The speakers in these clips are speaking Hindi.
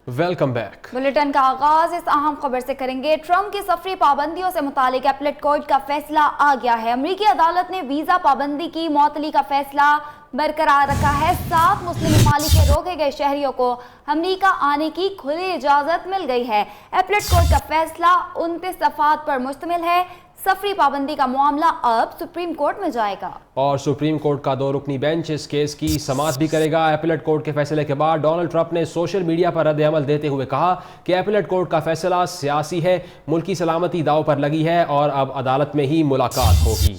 Welcome back. बुलेटिन का आगाज इस अहम खबर से करेंगे। ट्रंप की सफरी पाबंदियों से मुतालिक एपलेट कोर्ट का फैसला आ गया है। अमरीकी अदालत ने वीजा पाबंदी की मुअत्तली का फैसला बरकरार रखा है। 7 मुस्लिम ममालिक के रोके गए शहरियों को अमरीका आने की खुली इजाजत मिल गई है। एपलेट कोर्ट का फैसला 29 दफात पर मुश्तमिल है। सफरी पाबंदी का मामला अब सुप्रीम कोर्ट में जाएगा और सुप्रीम कोर्ट का 2 रुकनी बेंच इस केस की समाअत भी करेगा। एपलेट कोर्ट के फैसले के बाद डोनाल्ड ट्रंप ने सोशल मीडिया पर रद्द-ए-अमल देते हुए कहा कि एपलेट कोर्ट का फैसला सियासी है, मुल्की सलामती दांव पर लगी है और अब अदालत में ही मुलाकात होगी।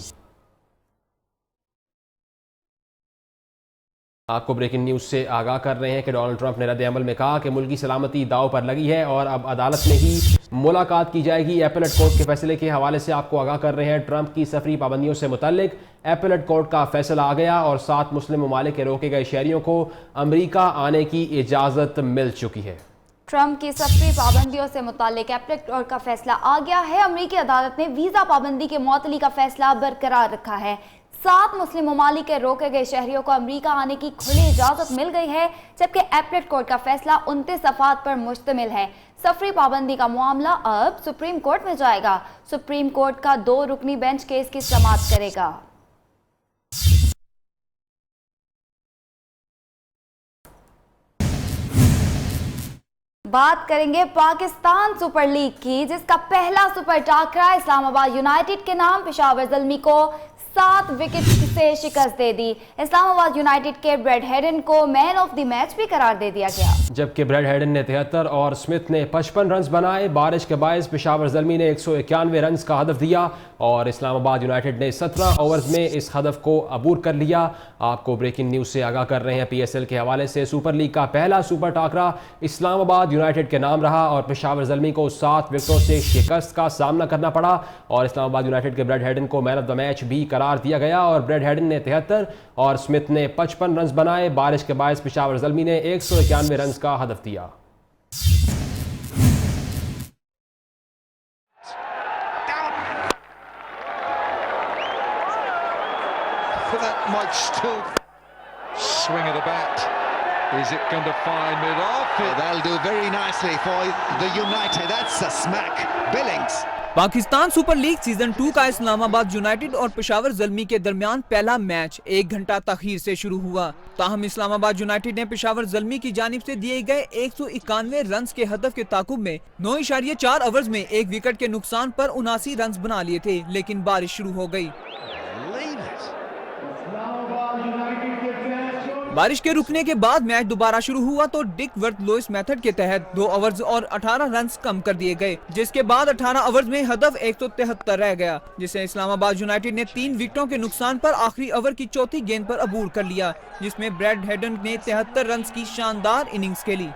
आपको ब्रेकिंग न्यूज से आगाह कर रहे हैं कि डोनाल्ड ट्रंप ने रद्द-ए-अमल में कहा कि मुल्की सलामती दांव पर लगी है और अब अदालत में ही मुलाकात की जाएगी। एपलेट कोर्ट के फैसले के हवाले से आपको आगाह कर रहे हैं। ट्रंप की सफरी पाबंदियों से मुतल्लिक एपलेट कोर्ट का फैसला आ गया और 7 मुस्लिम ममालिक के रोके गए शहरियों को अमरीका आने की इजाजत मिल चुकी है। ट्रंप की सफरी पाबंदियों से मुतालिक एपलेट कोर्ट का फैसला आ गया है। अमरीकी अदालत ने वीजा पाबंदी के मुअत्तली का फैसला बरकरार रखा है। 7 मुस्लिम ममालिक के रोके गए शहरियों को अमरीका आने की खुली इजाजत मिल गई है, जबकि एपलेट कोर्ट का फैसला 29 दफात पर मुश्तमिल है। सफरी पाबंदी का मामला अब सुप्रीम कोर्ट में जाएगा। सुप्रीम कोर्ट का 2 रुकनी बेंच केस की समाअत करेगा। बात करेंगे पाकिस्तान सुपर लीग की, जिसका पहला सुपर टाकरा इस्लामाबाद यूनाइटेड के नाम पेशावर ज़ल्मी को 7 विकेट से शिकस्त दे दी। इस्लामाबाद यूनाइटेड के ब्रैड हेडन को मैन ऑफ द मैच भी करार दे दिया गया, जबकि ब्रैड हेडन ने 73 और स्मिथ ने 55 रन बनाए। बारिश के बायस पेशावर ज़ल्मी ने 191 रन का हदफ दिया और इस्लामाबाद यूनाइटेड ने 17 ओवर्स में इस हदफ को अबूर कर लिया। आपको ब्रेकिंग न्यूज से आगाह कर रहे हैं। PSL के हवाले से सुपर लीग का पहला सुपर टाकरा इस्लामाबाद यूनाइटेड के नाम रहा और पेशावर ज़ल्मी को 7 विकेटों से शिकस्त का सामना करना पड़ा और इस्लामाबाद यूनाइटेड के ब्रैड हेडन को मैन ऑफ द मैच भी करार दिया गया और ब्रैड हेडन ने 73 और स्मिथ ने 55 रन बनाए। बारिश के बायस पेशावर ज़ल्मी ने 191 रन का हदफ दिया। That might still swing of the bat. Is it going to find mid off? That'll do very nicely for the United. That's a smack. Billings. Pakistan super league season 2 का इस्लामाबाद यूनाइटेड और पेशावर ज़ल्मी के दरमियान पहला मैच 1 घंटा तखीर से शुरू हुआ। ताहम इस्लामाबाद यूनाइटेड ने पेशावर ज़ल्मी की जानिब से दिए गए 191 रन के हदफ के ताकुब में 9.4 ओवर्स में 1 विकेट के नुकसान पर 79 रन बना लिए थे, लेकिन बारिश शुरू हो गई। बारिश के रुकने के बाद मैच दोबारा शुरू हुआ तो डिक वर्थ लुइस मेथड के तहत 2 ओवर्स और 18 रन कम कर दिए गए, जिसके बाद 18 ओवर्स में हदफ 173 रह गया, जिसे इस्लामाबाद यूनाइटेड ने 3 विकेटों के नुकसान पर आखिरी ओवर की चौथी गेंद पर अबूर कर लिया, जिसमें ब्रैड हेडन ने 73 रन की शानदार इनिंग्स खेली।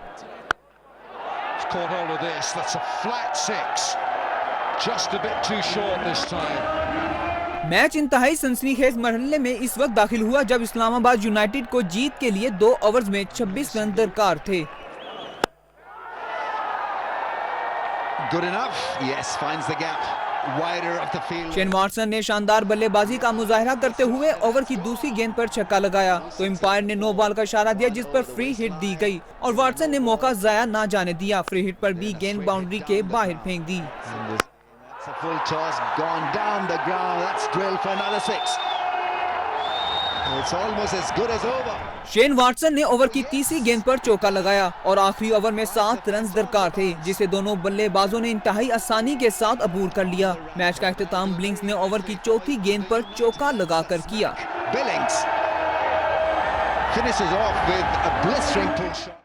मैच इंतहाई सनसनीखेज मरहले में इस वक्त दाखिल हुआ जब इस्लामाबाद यूनाइटेड को जीत के लिए 2 ओवर्स में 26 रन दरकार थे। शेन वाटसन ने शानदार बल्लेबाजी का मुजाहरा करते हुए ओवर की दूसरी गेंद पर छक्का लगाया तो एम्पायर ने नो बॉल का इशारा दिया, जिस पर फ्री हिट दी गई और वाटसन ने मौका जाया ना जाने दिया। फ्री हिट पर भी गेंद बाउंड्री के बाहर फेंक दी। It's a full toss, gone down the ground. That's drilled for another 6. It's almost as good as over. Shane Watson ने ओवर की तीसरी गेंद पर चौका लगाया और आखिरी ओवर में 7 रन दरकार थे, जिसे दोनों बल्लेबाजों ने इंतहाई आसानी के साथ अबूर कर लिया। मैच का इख्तिताम बिलिंग्स ने ओवर की चौथी गेंद पर चौका लगाकर किया। Billings finishes off with a blistering pull shot.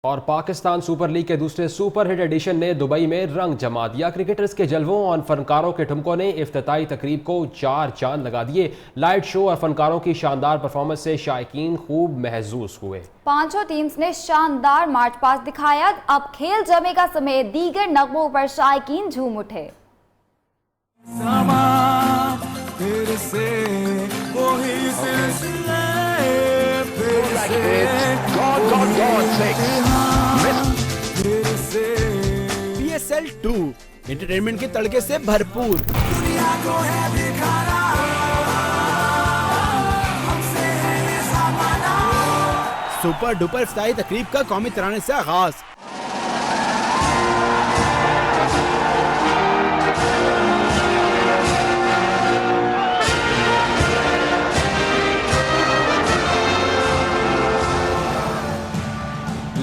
और पाकिस्तान सुपर लीग के दूसरे सुपर हिट एडिशन ने दुबई में रंग जमा दिया। क्रिकेटर्स के जलवों और फनकारों के ठुमकों ने इफ्तिताई तकरीब को 4 चांद लगा दिए। लाइट शो और फनकारों की शानदार परफॉर्मेंस से शायकीन खूब महसूस हुए। 5 टीम्स ने शानदार मार्च पास दिखाया। अब खेल जमेगा समेत दीगर नगमों पर शायकीन झूम उठे। PSL 2 एंटरटेनमेंट के तड़के से भरपूर। सुपर डुपर इफ्तारी तकरीब का कौमी तराने से आगाज।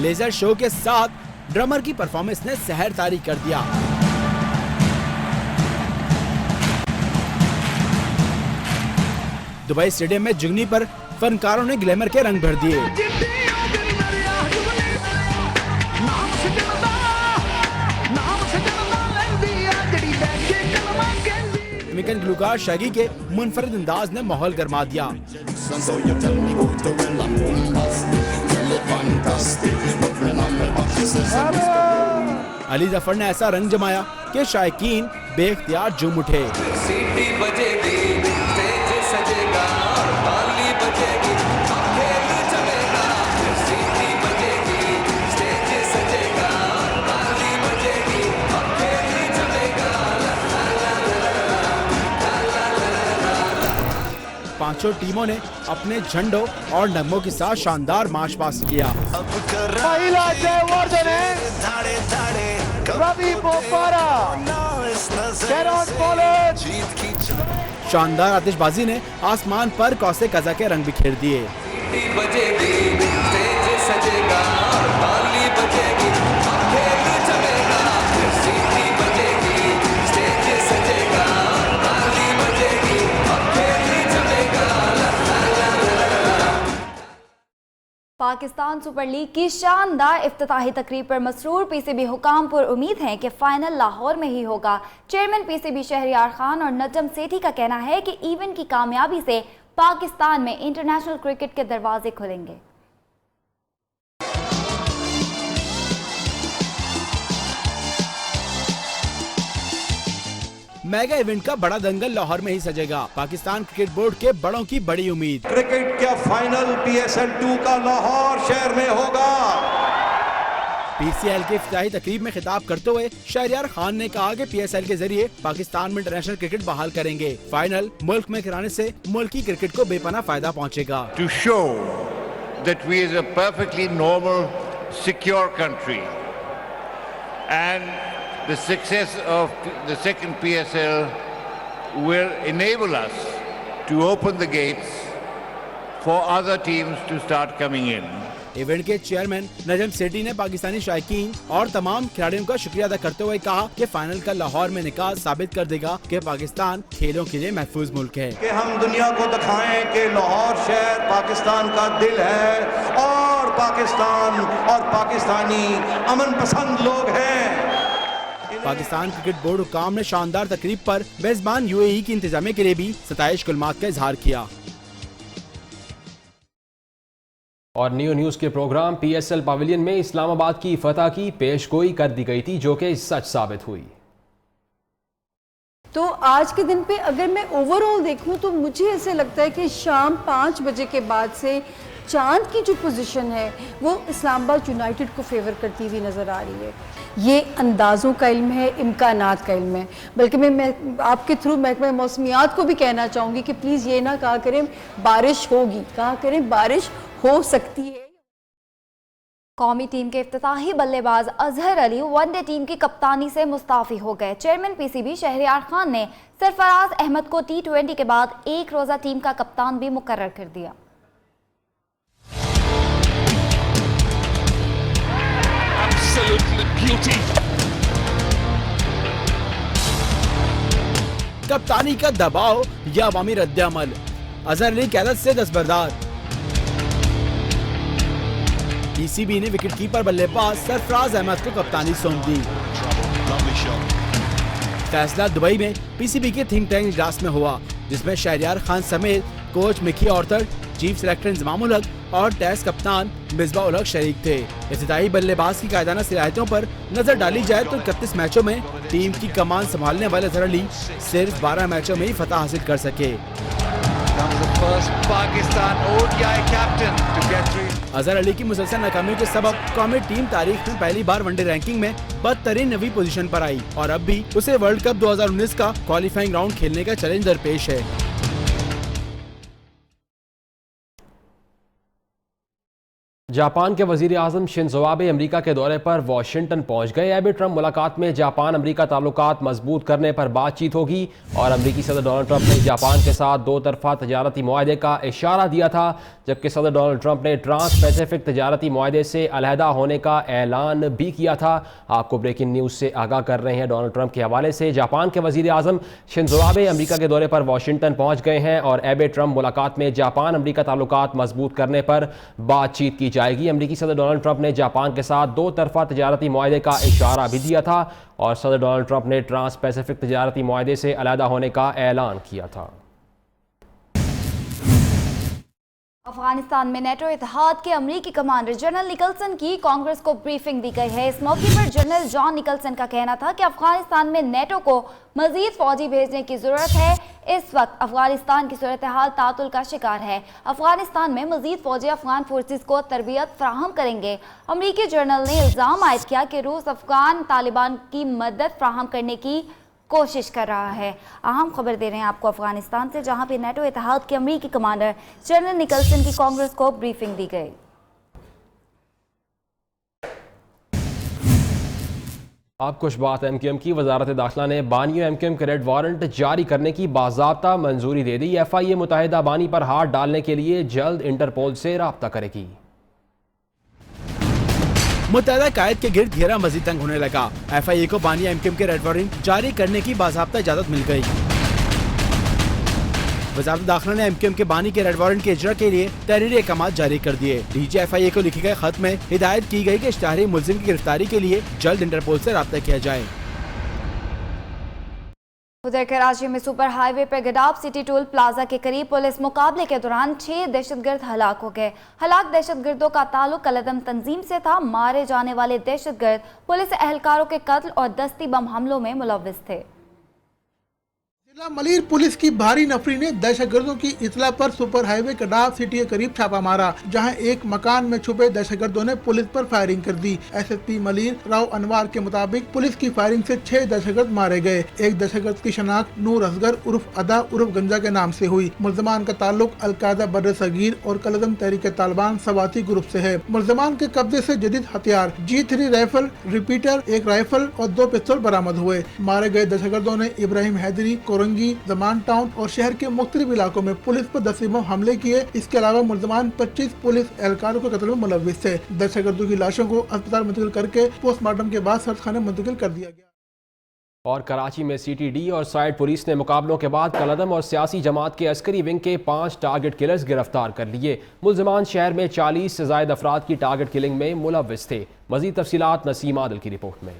लेजर शो के साथ ड्रमर की परफॉर्मेंस ने सहर तारी कर दिया। दुबई स्टेडियम में जुगनी पर फनकारों ने ग्लैमर के रंग भर दिए। अमेरिकन गुलकार शैगी के मुनफरिद अंदाज ने माहौल गरमा दिया। अली जफर ने ऐसा रंग जमाया कि शायकीन बेख्तियार झूम उठे। पांचों टीमों ने अपने झंडों और नगमों के साथ शानदार मार्च पास्ट किया। महिला जयवर्धन रवि बोपारा, शानदार आतिशबाजी ने आसमान पर कौसे कज़ा के रंग बिखेर दिए। पाकिस्तान सुपर लीग की शानदार इफ्तिताही तकरीब पर मसरूर पीसीबी हुकाम पर उम्मीद है कि फाइनल लाहौर में ही होगा। चेयरमैन पीसीबी शहरियार खान और नजम सेठी का कहना है कि इवेंट की कामयाबी से पाकिस्तान में इंटरनेशनल क्रिकेट के दरवाजे खुलेंगे। मेगा इवेंट का बड़ा दंगल लाहौर में ही सजेगा। पाकिस्तान क्रिकेट बोर्ड के बड़ों की बड़ी उम्मीद। क्रिकेट का फाइनल PSL 2 का लाहौर शहर में होगा। PCL के इफ्तिताही तकरीब में खिताब करते हुए शहरियार खान ने कहा कि PSL के जरिए पाकिस्तान में इंटरनेशनल क्रिकेट बहाल करेंगे। फाइनल मुल्क में कराने से मुल्की क्रिकेट को बेपनाह फायदा पहुँचेगा। To show that we is a perfectly normal, secure country, and the success of the second PSL will enable us to open the gates for other teams to start coming in. Event के चेयरमैन नजम सेठी ने पाकिस्तानी शायकीन और तमाम खिलाड़ियों का शुक्रिया अदा करते हुए कहा कि फाइनल का लाहौर में निकाह साबित कर देगा कि पाकिस्तान खेलों के लिए महफूज मुल्क है। कि हम दुनिया को दिखाएं कि लाहौर शहर पाकिस्तान का दिल है और पाकिस्तान और पाकिस्तानी अमन पसंद लोग हैं। पाकिस्तान क्रिकेट बोर्ड हुकाम ने शानदार तकरीब पर मेजबान UAE की इंतजामिया के लिए भी सताइश कुलमात का इजहार किया। और न्यूज़ के प्रोग्राम PSL पवेलियन में इस्लामाबाद की फतह की पेशगोई कर दी गई थी, जो कि सच साबित हुई। तो आज के दिन पे अगर मैं ओवरऑल देखूं तो मुझे ऐसे लगता है कि शाम 5 बजे के बाद से चांद की जो पोजीशन है वो इस्लामाबाद यूनाइटेड को फेवर करती हुई नज़र आ रही है। ये अंदाज़ों का इल्म है, इम्कानात का इल्म है। बल्कि मैं आपके थ्रू महकमा मौसमियात को भी कहना चाहूँगी कि प्लीज़ ये ना कहा करें बारिश होगी, कहा करें बारिश हो सकती है। कौमी टीम के इफ्तिताही बल्लेबाज अजहर अली वनडे टीम की कप्तानी से मुस्ताफी हो गए। चेयरमैन PCB शहरियार खान ने सरफराज अहमद को T20 के बाद एक रोज़ा टीम का कप्तान भी मुकर्रर कर दिया। कप्तानी का दबाव या अवामी रद्द-ए-अमल, अजहर अली क़यादत से दस्तबरदार। PCB ने विकेटकीपर बल्लेबाज सरफराज अहमद को कप्तानी सौंप दी। फैसला दुबई में PCB के थिंक टैंक इजलास में हुआ, जिसमें शहरियार खान समेत coach Mickey Arthur, chief selector Inzamam ul Haq और टेस्ट कप्तान मिसबाह उल हक शरीक थे। इब्तिदाई बल्लेबाज की कायदाना सलाहियतों पर नजर डाली जाए तो 31 मैचों में टीम की कमान संभालने वाले अजहर अली सिर्फ 12 मैचों में ही फतह हासिल कर सके। अजहर अली की मुसलसल नाकामियों के सबब कौमी टीम तारीख में पहली बार वनडे रैंकिंग में बदतरीन 9वीं पोजीशन पर आई और अब भी उसे वर्ल्ड कप 2019 का क्वालिफाइंग राउंड खेलने का चैलेंज दरपेश है। जापान के वजीर आजम शिंजो आबे अमरीका के दौरे पर वाशिंगटन पहुंच गए। एबी ट्रंप मुलाकात में जापान अमरीका ताल्लुकात मजबूत करने पर बातचीत होगी और अमरीकी सदर डोनाल्ड ट्रंप ने जापान के साथ दो तरफा तजारती मुआहदे का इशारा दिया था, जबकि सदर डोनाल्ड ट्रंप ने ट्रांस पैसिफिक तजारती मुआहदे से अलहदा होने का ऐलान भी किया था। आपको ब्रेकिंग न्यूज़ से आगाह कर रहे हैं डोनाल्ड ट्रंप के हवाले से। जापान के वजीर आजम शिंजो आबे अमरीका के दौरे पर वाशिंगटन पहुंच गए हैं और एबी ट्रंप मुलाकात में जापान अमरीका ताल्लुकात मजबूत करने पर बातचीत की जाएगी। अमरीकी सदर डोनाल्ड ट्रंप ने जापान के साथ दो तरफा तजारती मुआहदे का इशारा भी दिया था और सदर डोनाल्ड ट्रंप ने ट्रांस पैसिफिक तजारती मुआहदे से अलहदा होने का ऐलान किया था। अफगानिस्तान में नेटो इत्तेहाद के अमरीकी कमांडर जनरल निकलसन की कांग्रेस को ब्रीफिंग दी गई है। इस मौके पर जनरल जॉन निकलसन का कहना था कि अफगानिस्तान में नेटो को मजीद फौजी भेजने की जरूरत है। इस वक्त अफगानिस्तान की सूरत हाल तातुल का शिकार है। अफगानिस्तान में मजीद फौजी अफगान फोर्सेस को तरबियत फराहम करेंगे। अमरीकी जर्नल ने इल्जाम आयद किया कि रूस अफगान तालिबान की मदद फराहम करने की कोशिश कर रहा है। अहम खबर दे रहे हैं आपको अफगानिस्तान से, जहां पे नेटो इत्तेहाद के अमरीकी कमांडर जनरल निकलसन की कांग्रेस को ब्रीफिंग दी गई। अब कुछ बात एमक्यूएम की। वजारत दाखिला ने बानियों एमक्यूएम के रेड वारंट जारी करने की बाज़ाब्ता मंजूरी दे दी। एफआईए मुताहिदा बानी पर हाथ डालने के लिए जल्द इंटरपोल से राब्ता करेगी। मुत्तहदा कायद के गिर्द घेरा मजीद तंग होने लगा। एफआईए को बानिया एमक्यूएम के रेड वारंट जारी करने की बाज़ाब्ता इजाजत मिल गई। वजारत दाखिला ने एमक्यूएम के बानी के रेड वारंट के इजरा के लिए तहरीरी अहकाम जारी कर दिए। डीजी एफआईए को लिखे गए खत में हिदायत की गई कि इश्तिहारी मुलजिम की गिरफ्तारी के लिए जल्द इंटरपोल से राब्ता किया जाए। उधर कराची में सुपर हाईवे पर गडाब सिटी टोल प्लाजा के करीब पुलिस मुकाबले के दौरान 6 दहशतगर्द हलाक हो गए। हलाक दहशतगर्दों का ताल्लुक कलदम तंजीम से था। मारे जाने वाले दहशतगर्द पुलिस एहलकारों के कत्ल और दस्ती बम हमलों में मुलव्विस थे। जिला मलीर पुलिस की भारी नफरी ने दहशतगर्दों की इतला पर सुपर हाईवे गडाब सिटी के करीब छापा मारा, जहां एक मकान में छुपे दहशतगर्दों ने पुलिस पर फायरिंग कर दी। एसएसपी मलीर राव अनवार के मुताबिक पुलिस की फायरिंग से 6 दहशतगर्द मारे गए। एक दहशतगर्द की शनाख्त नूर असगर उर्फ अदा उर्फ गंजा के नाम से हुई। मुल्ज़मान का ताल्लुक अलकायदा बर्र सगीर और कलदम तहरीक तालिबान सवाती ग्रुप से है। मुल्ज़मान के कब्जे से जदीद हथियार G3 राइफल, रिपीटर, एक राइफल और 2 पिस्तौल बरामद हुए। मारे गए दहशतगर्दों ने इब्राहिम हैदरी, जमान टाउन और शहर के मुख्तलिफ इलाकों में पुलिस पर दस्ती बम हमले किए। इसके अलावा मुल्ज़मान 25 पुलिस एहलकारों के कत्ल में मुलव्विस थे। दहशतगर्दों की लाशों को अस्पताल मुंतकिल करके पोस्टमार्टम के बाद सर्दखाने मुंतकिल कर दिया गया। और कराची में सीटीडी और साइड पुलिस ने मुकाबलों के बाद कलदम और सियासी जमात के अस्करी विंग के 5 टारगेट किलर्स गिरफ्तार कर लिए। मुल्ज़मान शहर में 40 से ज़ायद अफराद की टारगेट किलिंग में मुलव्विस थे। मज़ीद तफसीलात नसीम आदिल की रिपोर्ट में।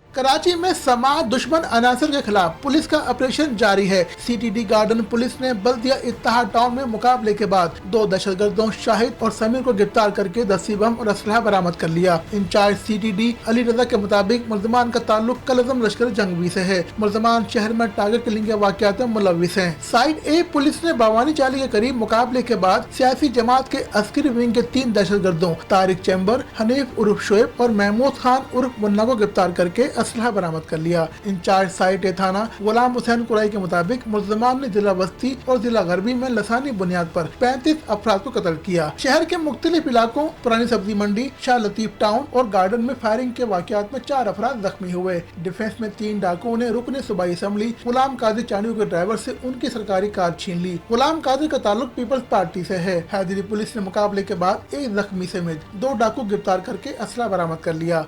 कराची में समाअत दुश्मन अनासर के खिलाफ पुलिस का ऑपरेशन जारी है। सीटीडी गार्डन पुलिस ने बल्दिया इत्तेहाद टाउन में मुकाबले के बाद 2 दहशतगर्दों शाहिद और समीर को गिरफ्तार करके दस्ती बम और असलहा बरामद कर लिया। इंचार्ज सीटीडी अली रजा के मुताबिक मुल्ज़मान का ताल्लुक कलदम लश्कर जंगवी से है। मुल्ज़मान शहर में टारगेट किलिंग के वाक़यात में मुलव्विस हैं। साइड ए पुलिस ने बावानी चाली के करीब मुकाबले के बाद सियासी जमात के अस्करी विंग के 3 दहशतगर्दों तारिक चैम्बर, हनीफ उर्फ शोएब और महमूद खान उर्फ मुन्ना को गिरफ्तार करके असलहा बरामद कर लिया। इंचार्ज साइट थाना गुलाम हुसैन कुरैशी के मुताबिक मुल्ज़मान ने जिला बस्ती और जिला गरबी में लसानी बुनियाद पर 35 अफराद को कत्ल किया। शहर के मुख्तलिफ इलाकों पुरानी सब्जी मंडी, शाह लतीफ टाउन और गार्डन में फायरिंग के वाक़यात में 4 अफराद जख्मी हुए। डिफेंस में 3 डाकुओं ने रुकने सूबाई असम्बली गुलाम कादिर चानियों के ड्राइवर से उनकी सरकारी कार छीन ली। गुलाम कादिर का ताल्लुक पीपल्स पार्टी से है। हैदरी पुलिस ने मुकाबले के बाद एक जख्मी समेत 2 डाकू गिरफ्तार करके असला बरामद कर लिया।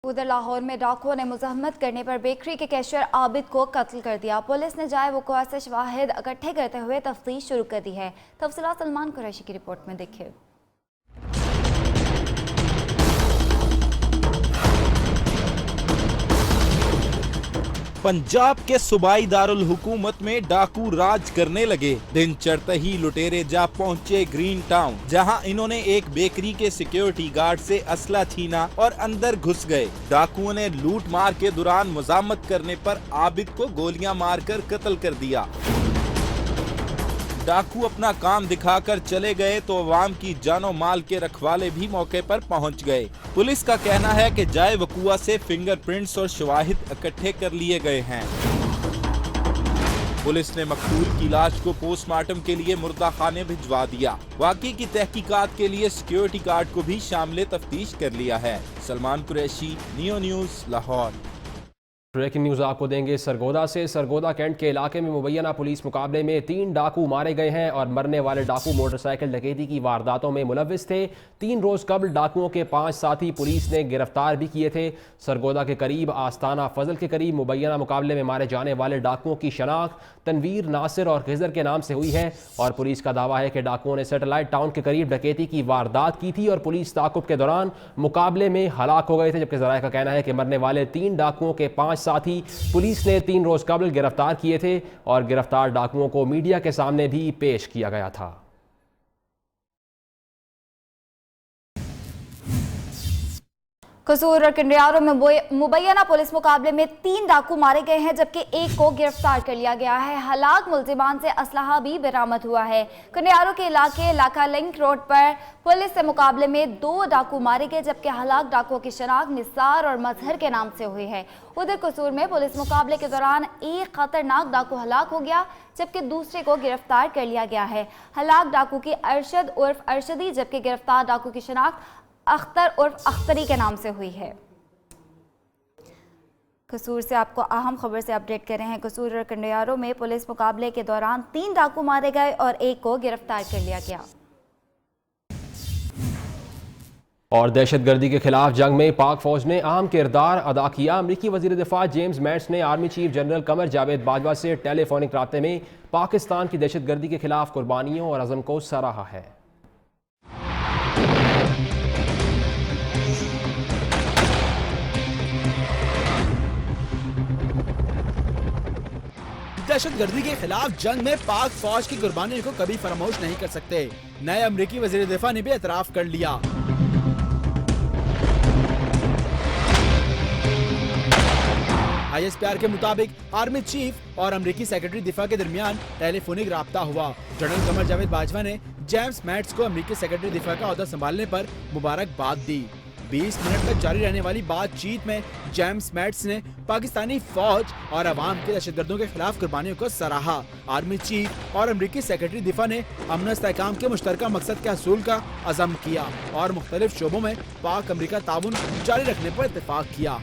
उधर लाहौर में डाकुओं ने मुज़ाहमत करने पर बेकरी के कैशियर आबिद को कत्ल कर दिया। पुलिस ने जाए वक़ुआ से शवाहिद इकट्ठे करते हुए तफ्तीश शुरू कर दी है। तफसीलात सलमान कुरैशी की रिपोर्ट में देखिए। पंजाब के सूबाई दारुल हुकूमत में डाकू राज करने लगे। दिन चढ़ते ही लुटेरे जा पहुंचे ग्रीन टाउन, जहां इन्होंने एक बेकरी के सिक्योरिटी गार्ड से असला छीना और अंदर घुस गए। डाकुओं ने लूट मार के दौरान मुज़ाहमत करने पर आबिद को गोलियां मारकर कत्ल कर दिया। डाकू अपना काम दिखाकर चले गए तो अवाम की जानो माल के रखवाले भी मौके पर पहुंच गए। पुलिस का कहना है कि जाए वकुआ से फिंगरप्रिंट्स और शवाहिद इकट्ठे कर लिए गए हैं। पुलिस ने मकतूल की लाश को पोस्टमार्टम के लिए मुर्दा खाने भिजवा दिया। वाकई की तहकीकात के लिए सिक्योरिटी गार्ड को भी शामिल तफ्तीश कर लिया है। Salman Qureshi, neo news, Lahore. Breaking news आपको देंगे सरगोदा से। सरगोदा कैंट के इलाके में मुबैना पुलिस मुकाबले में 3 डाकू मारे गए हैं और मरने वाले डाकू मोटरसाइकिल डकैती की वारदातों में मुलव्विस थे। 3 रोज़ कबल डाकुओं के 5 साथी पुलिस ने गिरफ्तार भी किए थे। सरगोदा के करीब आस्ताना फजल के करीब मुबैना मुकाबले में मारे जाने वाले डाकुओं की शनाख्त तनवीर, नासिर और खिजर के नाम से हुई है और पुलिस का दावा है कि डाकुओं ने सैटेलाइट टाउन के करीब डकैती की वारदात की थी और पुलिस ताकुब के दौरान मुकाबले में हलाक हो गए थे। जबकि ज़राए का कहना है कि मरने वाले 3 डाकुओं के 5 साथी पुलिस ने 3 रोज कबल गिरफ्तार किए थे और गिरफ्तार डाकुओं को मीडिया के सामने भी पेश किया गया था। कसूर और कंडियारों में मुबैना पुलिस मुकाबले में 3 डाकू मारे गए हैं जबकि 1 को गिरफ्तार कर लिया गया है। हलाक मुल्जिमान से असलहा भी बरामद हुआ है। कंडियारों के इलाके लाखा लिंक रोड पर पुलिस से मुकाबले में 2 डाकू मारे गए जबकि हलाक डाकुओं की शनाख्त निसार और मजहर के नाम से हुई है। उधर कसूर में पुलिस मुकाबले के दौरान एक खतरनाक डाकू हलाक हो गया जबकि दूसरे को गिरफ्तार कर लिया गया है। हलाक डाकू की अरशद उर्फ अरशदी जबकि गिरफ्तार डाकू की शनाख्त अख्तर उर्फ अख्तरी के नाम से हुई है। कसूर से आपको अहम खबर से अपडेट कर रहे हैं। कसूर और कंडियारों में पुलिस मुकाबले के दौरान 3 डाकू मारे गए और 1 को गिरफ्तार कर लिया गया। और दहशतगर्दी के खिलाफ जंग में पाक फौज ने अहम किरदार अदा किया। अमरीकी वजीर दिफा जेम्स मैट्स ने army chief general Qamar Javed Bajwa से टेलीफोनिक राब्ते में पाकिस्तान की दहशतगर्दी के खिलाफ कुर्बानियों और अज़म को सराहा है। दहशतगर्दी के खिलाफ जंग में पाक फौज की कुर्बानी को कभी फरामोश नहीं कर सकते। नए अमरीकी वजीर दिफा ने भी एतराफ कर लिया। ISPR के मुताबिक आर्मी चीफ और अमरीकी सेक्रेटरी दिफा के दरमियान टेलीफोनिक राब्ता हुआ। जनरल कमर जावेद बाजवा ने जेम्स मैट्स को अमरीकी सेक्रेटरी दिफा का ओहदा संभालने पर मुबारकबाद दी। 20 मिनट तक जारी रहने वाली बातचीत में जेम्स मैट्स ने पाकिस्तानी फौज और अवाम के दहशतगर्दों के खिलाफ कुर्बानियों को सराहा। आर्मी चीफ और अमरीकी सेक्रेटरी दिफा ने अमन इस्तेहकाम के मुश्तरका मकसद के हसूल का अज़म किया और मुख्तलिफ शोबों में पाक अमरीका ताउन जारी रखने पर इत्तेफाक किया।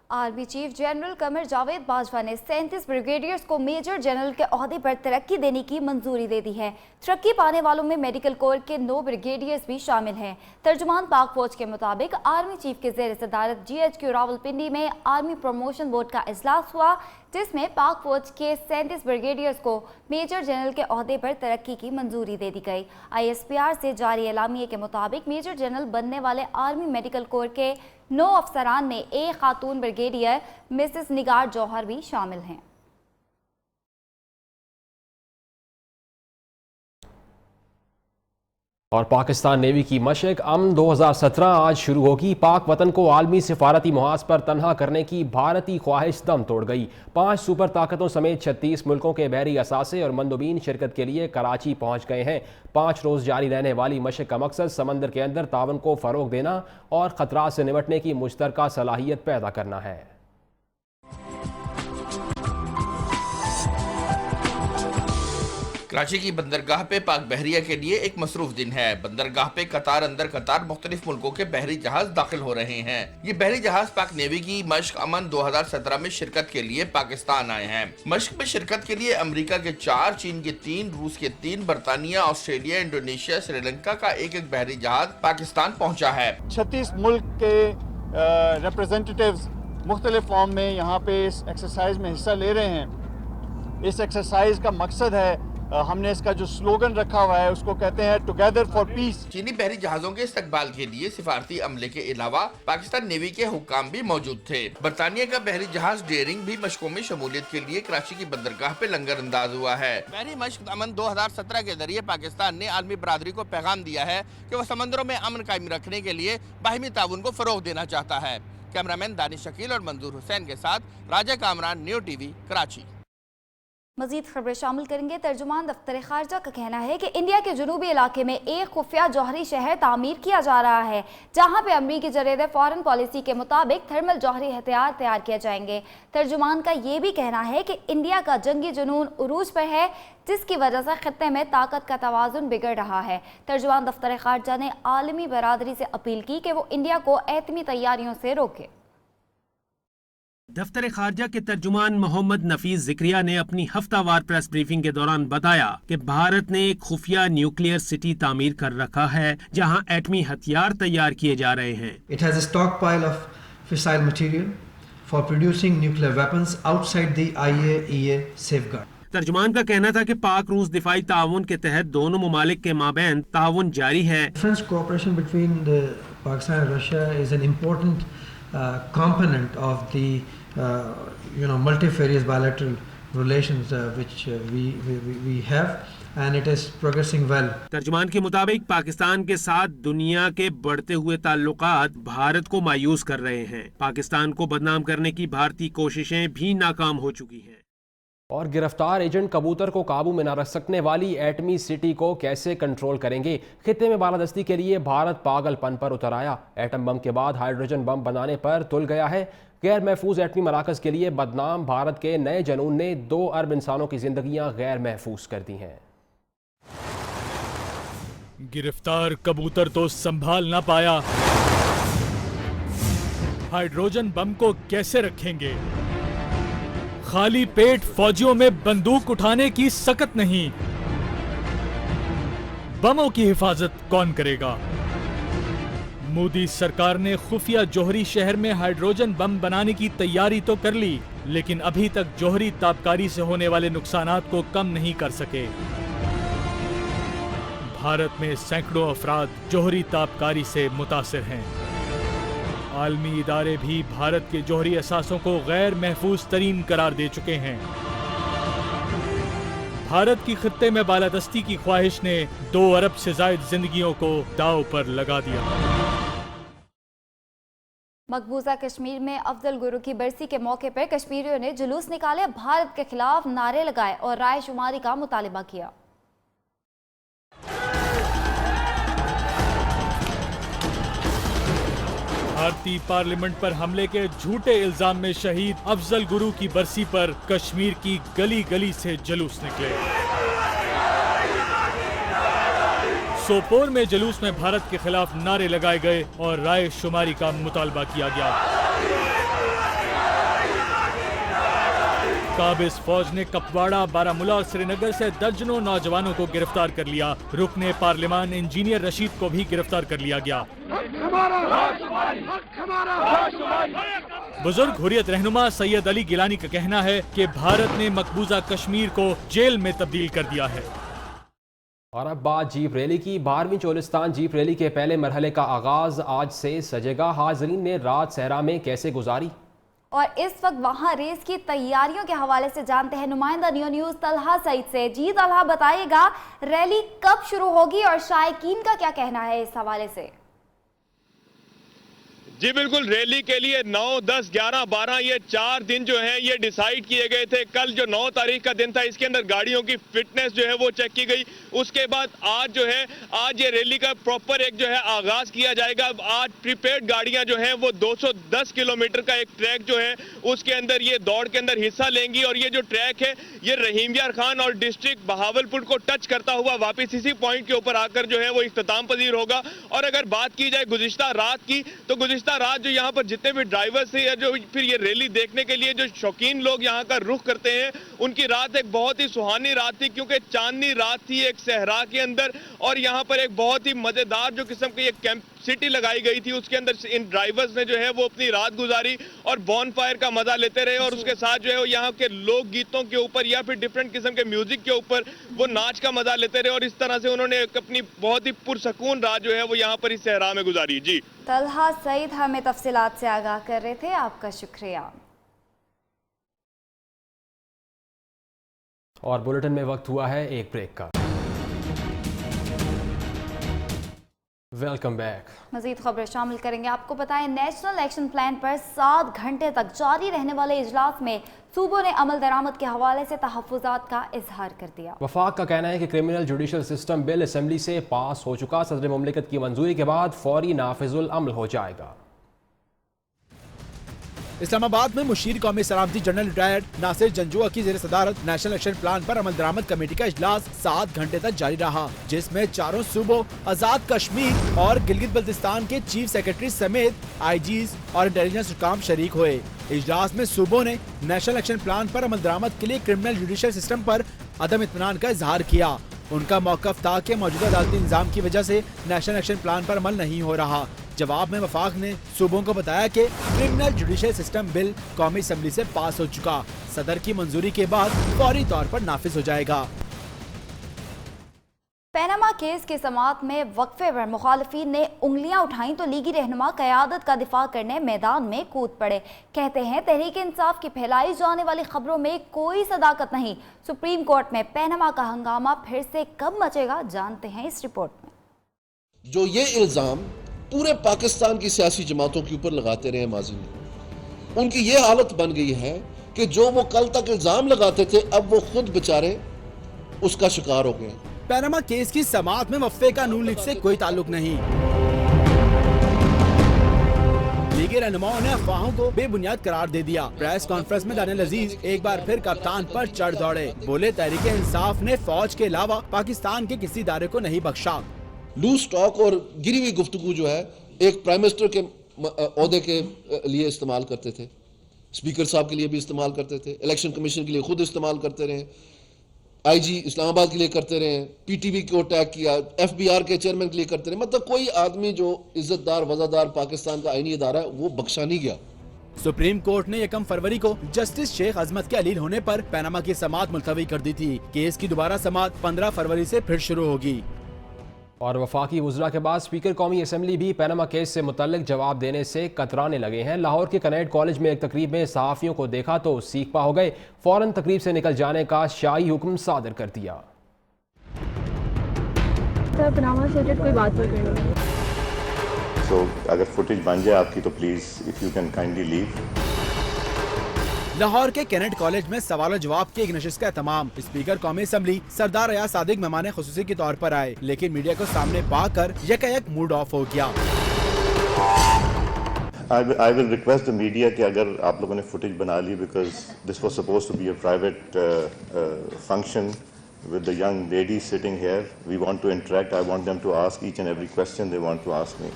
Army chief general Qamar Javed Bajwa ने 37 ब्रिगेडियर्स को मेजर जनरल के ओहदे पर तरक्की देने की मंजूरी दे दी है। तरक्की पाने वालों में मेडिकल कोर के 9 ब्रिगेडियर्स भी शामिल हैं। तर्जुमान पाक फौज के मुताबिक आर्मी चीफ के ज़ेर सदारत GHQ रावलपिंडी में आर्मी प्रमोशन बोर्ड का इजलास हुआ जिसमें पाक फौज के 37 ब्रिगेडियर्स को मेजर जनरल के ओहदे पर तरक्की की मंजूरी दे दी गई। ISPR से जारी एलामिये के मुताबिक मेजर जनरल बनने वाले आर्मी मेडिकल कोर के 9 अफसरान में एक खातून ब्रिगेडियर मिसेस निगार जौहर भी शामिल हैं। और पाकिस्तान नेवी की मशक अमन 2017 आज शुरू होगी। पाक वतन को आलमी सिफारती मुहाज पर तनहा करने की भारतीय ख्वाहिश दम तोड़ गई। 5 सुपर ताकतों समेत 36 मुल्कों के बहरी असासे और मंदोबीन शिरकत के लिए कराची पहुंच गए हैं। 5 रोज़ जारी रहने वाली मशक का मकसद समंदर के अंदर तावन को फ़रोग देना और ख़तरात से निपटने की मुश्तरका सलाहियत पैदा करना है। कराची की बंदरगाह पे पाक बहरिया के लिए एक मसरूफ दिन है। बंदरगाह पे कतार अंदर कतार मुख्तलिफ मुल्कों के बहरी जहाज दाखिल हो रहे हैं। ये बहरी जहाज पाक नेवी की मश्क अमन 2017 में शिरकत के लिए पाकिस्तान आए हैं। मश्क में शिरकत के लिए अमेरिका के 4, चीन के 3, रूस के 3, बरतानिया, ऑस्ट्रेलिया, इंडोनेशिया, श्रीलंका का एक बहरी जहाज पाकिस्तान पहुँचा है। 36 मुल्क के रिप्रेजेंटेटिव्स मुख्तलिफ फॉर्म में यहाँ पे इस एक्सरसाइज में हिस्सा ले रहे हैं। इस एक्सरसाइज का मकसद है, हमने इसका जो स्लोगन रखा हुआ है उसको कहते हैं टुगेदर फॉर पीस। चीनी बहरी जहाजों के इस्तकबाल के लिए सिफारती अमले के अलावा पाकिस्तान नेवी के हुक्काम भी मौजूद थे। बरतानिया का बहरी जहाज डेयरिंग भी मशकों में शमूलियत के लिए कराची की बंदरगाह पे लंगर अंदाज हुआ है। बहरी मश्क अमन 2017 के जरिए पाकिस्तान ने आलमी बरादरी को पैगाम दिया है कि वह समंदरों में अमन कायम रखने के लिए बाहिमी ताउन को फरोग देना चाहता है। कैमरामैन दानिश शकील और मंजूर हुसैन के साथ राजा कामरान, न्यू टीवी, कराची। मजीद खबरें शामिल करेंगे। तर्जुमान दफ्तर खारजा का कहना है कि इंडिया के जनूबी इलाके में एक खुफिया जौहरी शहर तामीर किया जा रहा है, जहां पे अमरीकी जरीदे फॉरेन पॉलिसी के मुताबिक थर्मल जौहरी हथियार तैयार किए जाएंगे। तर्जुमान का ये भी कहना है कि इंडिया का जंगी जुनून उरूज पर है, जिसकी वजह से खत्ते में ताकत का तवाजुन बिगड़ रहा है। तर्जुमान दफ्तर खारजा ने आलमी बरादरी से अपील की कि वो इंडिया को एटमी तैयारियों से रोके। दफ्तर खारजा के तर्जुमान मोहम्मद नफीस जिक्रिया ने अपनी हफ्तावार प्रेस ब्रीफिंग के दौरान बताया कि भारत ने एक खुफिया न्यूक्लियर सिटी तामीर कर रखा है, जहां एटमी हथियार तैयार किए जा रहे हैं। It has a stockpile of fissile material for producing nuclear weapons outside the IAEA safeguard. तर्जुमान का कहना था कि पाक रूस दिफाई ताउन के तहत दोनों ममालिक के माबैन ताउन जारी है। Defense cooperation between Pakistan and Russia is an important component of the multifarious bilateral relations which we have, and it is progressing well. तर्जुमान के मुताबिक पाकिस्तान के साथ दुनिया के बढ़ते हुए ताल्लुकात भारत को मायूस कर रहे हैं। पाकिस्तान को बदनाम करने की भारतीय कोशिशें भी नाकाम हो चुकी हैं। और गिरफ्तार एजेंट कबूतर को काबू में न रख सकने वाली एटमी सिटी को कैसे कंट्रोल करेंगे? खित्ते में बालादस्ती के लिए भारत पागलपन पर उतर आया। एटम बम के बाद हाइड्रोजन बम बनाने पर तुल गया है। गैर महफूज एटमी मराकज़ के लिए बदनाम भारत के नए जनून ने 2 अरब इंसानों की जिंदगियां गैर महफूज कर दी हैं। गिरफ्तार कबूतर तो संभाल ना पाया, हाइड्रोजन बम को कैसे रखेंगे? खाली पेट फौजियों में बंदूक उठाने की सकत नहीं, बमों की हिफाजत कौन करेगा? मोदी सरकार ने खुफिया जौहरी शहर में हाइड्रोजन बम बनाने की तैयारी तो कर ली, लेकिन अभी तक जौहरी ताबकारी से होने वाले नुकसानात को कम नहीं कर सके। भारत में सैकड़ों अफराद जौहरी ताबकारी से मुतासिर हैं। आलमी इदारे भी भारत के जौहरी असासों को गैर महफूज तरीन करार दे चुके हैं। भारत की खित्ते में बालादस्ती की ख्वाहिश ने 2 अरब से ज्यादा जिंदगियों को दांव पर लगा दिया। मकबूजा कश्मीर में अफजल गुरु की बरसी के मौके पर कश्मीरियों ने जुलूस निकाले, भारत के खिलाफ नारे लगाए और राय शुमारी का मुतालिबा किया। भारतीय पार्लियामेंट पर हमले के झूठे इल्जाम में शहीद अफजल गुरु की बरसी पर कश्मीर की गली गली से जुलूस निकले। सोपोर में जुलूस में भारत के खिलाफ नारे लगाए गए और राय शुमारी का मुतालबा किया गया। काबिज फौज ने कपवाड़ा, बारामूला और श्रीनगर से दर्जनों नौजवानों को गिरफ्तार कर लिया। रुकने पार्लियामान इंजीनियर रशीद को भी गिरफ्तार कर लिया गया। बुजुर्ग हुर्रियत रहनुमा सैयद अली गिलानी का कहना है कि भारत ने मकबूजा कश्मीर को जेल में तब्दील कर दिया है। और अब बात जीप रैली की। 12वीं चोलिस्तान जीप रैली के पहले मरहले का आगाज आज से सजेगा। हाजरीन ने रात सहरा में कैसे गुजारी और इस वक्त वहां रेस की तैयारियों के हवाले से जानते हैं नुमाइंदा नियो न्यूज तलहा सईद से। जी तलहा, बताइएगा रैली कब शुरू होगी और शायकीन का क्या कहना है इस हवाले से? जी बिल्कुल, रैली के लिए 9, 10, 11, 12 ये 4 दिन जो है ये डिसाइड किए गए थे। कल जो 9 तारीख का दिन था, इसके अंदर गाड़ियों की फिटनेस जो है वो चेक की गई। उसके बाद आज जो है आज ये रैली का प्रॉपर एक जो है आगाज किया जाएगा। आज प्रीपेड गाड़ियां जो हैं वो 210 किलोमीटर का एक ट्रैक जो है उसके अंदर ये दौड़ के अंदर हिस्सा लेंगी। और ये जो ट्रैक है ये रहीम यार खान और डिस्ट्रिक्ट बहावलपुर को टच करता हुआ वापस इसी पॉइंट के ऊपर आकर जो है वो इख्तिताम पजीर होगा। और अगर बात की जाए गुज़िश्ता रात की, तो गुज़िश्ता रात जो यहाँ पर जितने भी ड्राइवर्स थे या जो फिर ये रैली देखने के लिए जो शौकीन लोग यहाँ का रुख करते हैं, उनकी रात एक बहुत ही सुहानी रात थी, क्योंकि चांदनी रात थी एक सहरा के अंदर। और यहाँ पर एक बहुत ही मजेदार जो किस्म की एक कैंप सिटी लगाई गई थी, उसके अंदर इन ड्राइवर्स ने जो है वो अपनी रात गुजारी और बॉनफायर का मजा लेते रहे। और उसके साथ जो है यहाँ के लोक गीतों के ऊपर या फिर डिफरेंट किस्म के म्यूजिक के ऊपर वो नाच का मजा लेते रहे। और इस तरह से उन्होंने अपनी बहुत ही पुरसकून रात जो है वो यहाँ पर इस सहरा में गुजारी। जी तलहा सईद हमें तफसीलात से आगाह कर रहे थे, आपका शुक्रिया। और बुलेटिन में वक्त हुआ है एक ब्रेक का। Welcome back. मजीद खबरें शामिल करेंगे। आपको बताएं, नेशनल एक्शन प्लान पर 7 घंटे तक जारी रहने वाले इजलास में सूबों ने अमल दरामद के हवाले से तहफ़्फ़ुज़ात का इजहार कर दिया। वफाक का कहना है कि criminal judicial system bill assembly से पास हो चुका, सदर मुमलिकत की मंजूरी के बाद फौरी नाफिजुल अमल हो जाएगा। इस्लामाबाद में मुशीर कौमी सलामती जनरल रिटायर्ड नासिर जंजुआ की ज़ेर सदारत नेशनल एक्शन प्लान पर अमल दरामद कमेटी का इजलास 7 घंटे तक जारी रहा, जिसमें चारों सूबों, आजाद कश्मीर और गिलगित बल्तिस्तान के चीफ सेक्रेटरी समेत आईजीज और इंटेलिजेंस हुकाम शरीक हुए। इजलास में सूबों ने नेशनल एक्शन प्लान पर अमल दरामद के लिए क्रिमिनल जुडिशल सिस्टम पर अदम इत्मीनान का इजहार किया। उनका मौक़िफ़ था कि मौजूदा अदालती निज़ाम की वजह से नेशनल एक्शन प्लान पर अमल नहीं हो रहा। जवाब में वफाक ने सूबों को बताया कि क्रिमिनल जुडिशल सिस्टम बिल कौमी असेंबली से पास हो चुका, सदर की मंजूरी के बाद फौरी तौर पर नाफिज हो जाएगा। पैनामा केस के समाअत में वक्फे पर मुखालिफिन ने उंगलियां उठाई तो लीगी रहनुमा क़यादत का दिफा करने मैदान में कूद पड़े। कहते हैं, तहरीक इंसाफ की फैलाई जाने वाली खबरों में कोई सदाकत नहीं। सुप्रीम कोर्ट में पैनामा का हंगामा फिर से कब मचेगा, जानते हैं इस रिपोर्ट में। जो ये इल्ज़ाम पूरे पाकिस्तान की सियासी जमातों के ऊपर लगाते रहे माजी में, उनकी ये हालत बन गई है कि जो वो कल तक इल्जाम लगाते थे, अब वो खुद बेचारे उसका शिकार हो गए। पैनामा केस की समाअत में वफ़े का नून लीग से कोई ताल्लुक नहीं। लीगी रहनुमाओं ने अफवाहों को बेबुनियाद करार दे दिया। प्रेस कॉन्फ्रेंस में दानियल अजीज एक बार फिर कप्तान पर चढ़ दौड़े, बोले तहरीक इंसाफ ने फौज के अलावा पाकिस्तान के किसी इदारे को नहीं बख्शा। लूज स्टॉक और गिरी हुई गुफ्तगू जो है एक प्राइम मिनिस्टर के ओहदे के लिए इस्तेमाल करते थे, स्पीकर साहब के लिए भी इस्तेमाल करते थे, इलेक्शन कमीशन के लिए खुद इस्तेमाल करते रहे, आईजी इस्लामाबाद के लिए करते रहे, पीटीवी को अटैक किया, एफबीआर के चेयरमैन के लिए करते रहे। मतलब कोई आदमी जो इज्जतदार वजादार पाकिस्तान का आईनी इदारा है वो बख्शा नहीं गया। सुप्रीम कोर्ट ने 1 फरवरी को जस्टिस शेख अजमत के अलील होने पर पैनामा की समाअत मुलतवी कर दी थी। केस की दोबारा समाअत 15 फरवरी से फिर शुरू होगी। और वफाकी वज़रा के बाद स्पीकर कौमी असम्बली भी पैनामा केस से मुतल्लिक जवाब देने से कतराने लगे हैं। लाहौर के कनेट कॉलेज में एक तकरीब में सहाफ़ियों को देखा तो सीखपा हो गए, फ़ौरन तकरीब से निकल जाने का शाही हुक्म सादर कर दिया। कोई बात नहीं करनी। So, अगर फुटेज बन जाए आपकी तो please if you can kindly leave. Lahore के कैनेट कॉलेज में सवाल जवाब की एक नशिस्त का एहतमाम। स्पीकर कौमी असम्बली सरदार रियाज सादिक मेहमान खुसूसी के तौर पर आए, लेकिन मीडिया को सामने पाकर यकायक मूड ऑफ हो गया। I will request the media कि अगर आप लोगों ने फुटेज बना ली, because this was supposed to be a private function with the young ladies sitting here. We want to interact. I want them to ask each and every question they want to ask me.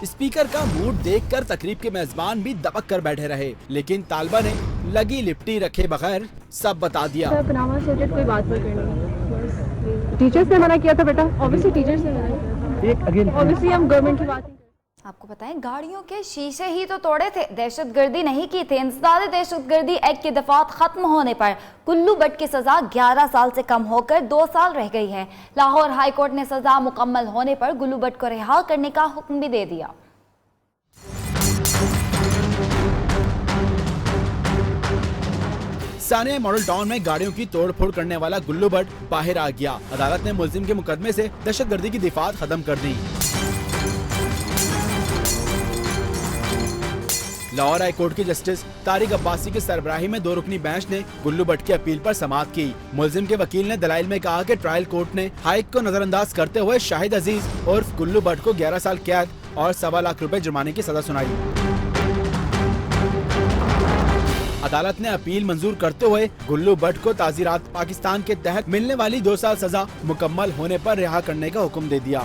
Speaker का मूड देखकर तकरीब के मेजबान भी दबक कर बैठे रहे, लेकिन तालिबा ने लगी लिपटी रखे बगैर सब बता दिया। कोई बात नहीं करनी। टीचर्स ने मना किया था बेटा, ऑब्वियसली टीचर्स ने मना। ऑब्वियसली हम गवर्नमेंट की बात। आपको बताएं, गाड़ियों के शीशे ही तो तोड़े थे, दहशतगर्दी नहीं की थी। इंसदाद दहशतगर्दी एक्ट की दफात खत्म होने पर कुल्लू भट्ट की सजा 11 साल से कम होकर 2 साल रह गई है। लाहौर हाई कोर्ट ने सजा मुकम्मल होने पर गुल्लू भट्ट को रिहा करने का हुक्म भी दे दिया। सानिया मॉडल टाउन में गाड़ियों की तोड़फोड़ करने वाला गुल्लू भट्ट बाहर आ गया। अदालत ने मुल्जिम के मुकदमे से दहशतगर्दी की दिफात खत्म कर दी। लाहौर हाई कोर्ट के जस्टिस तारिक अब्बासी की सरबराही में 2 रुकनी बेंच ने गुल्लू भट्ट की अपील पर समाअत की। मुल्जिम के वकील ने दलाइल में कहा कि ट्रायल कोर्ट ने हाइक को नजरअंदाज करते हुए शाहिद अजीज और गुल्लू भट्ट को 11 साल कैद और 1.25 लाख रुपए जुर्माने की सजा सुनाई। अदालत ने अपील मंजूर करते हुए गुल्लू भट्ट को ताज़ीरात पाकिस्तान के तहत मिलने वाली 2 साल सजा मुकम्मल होने पर रिहा करने का हुक्म दे दिया।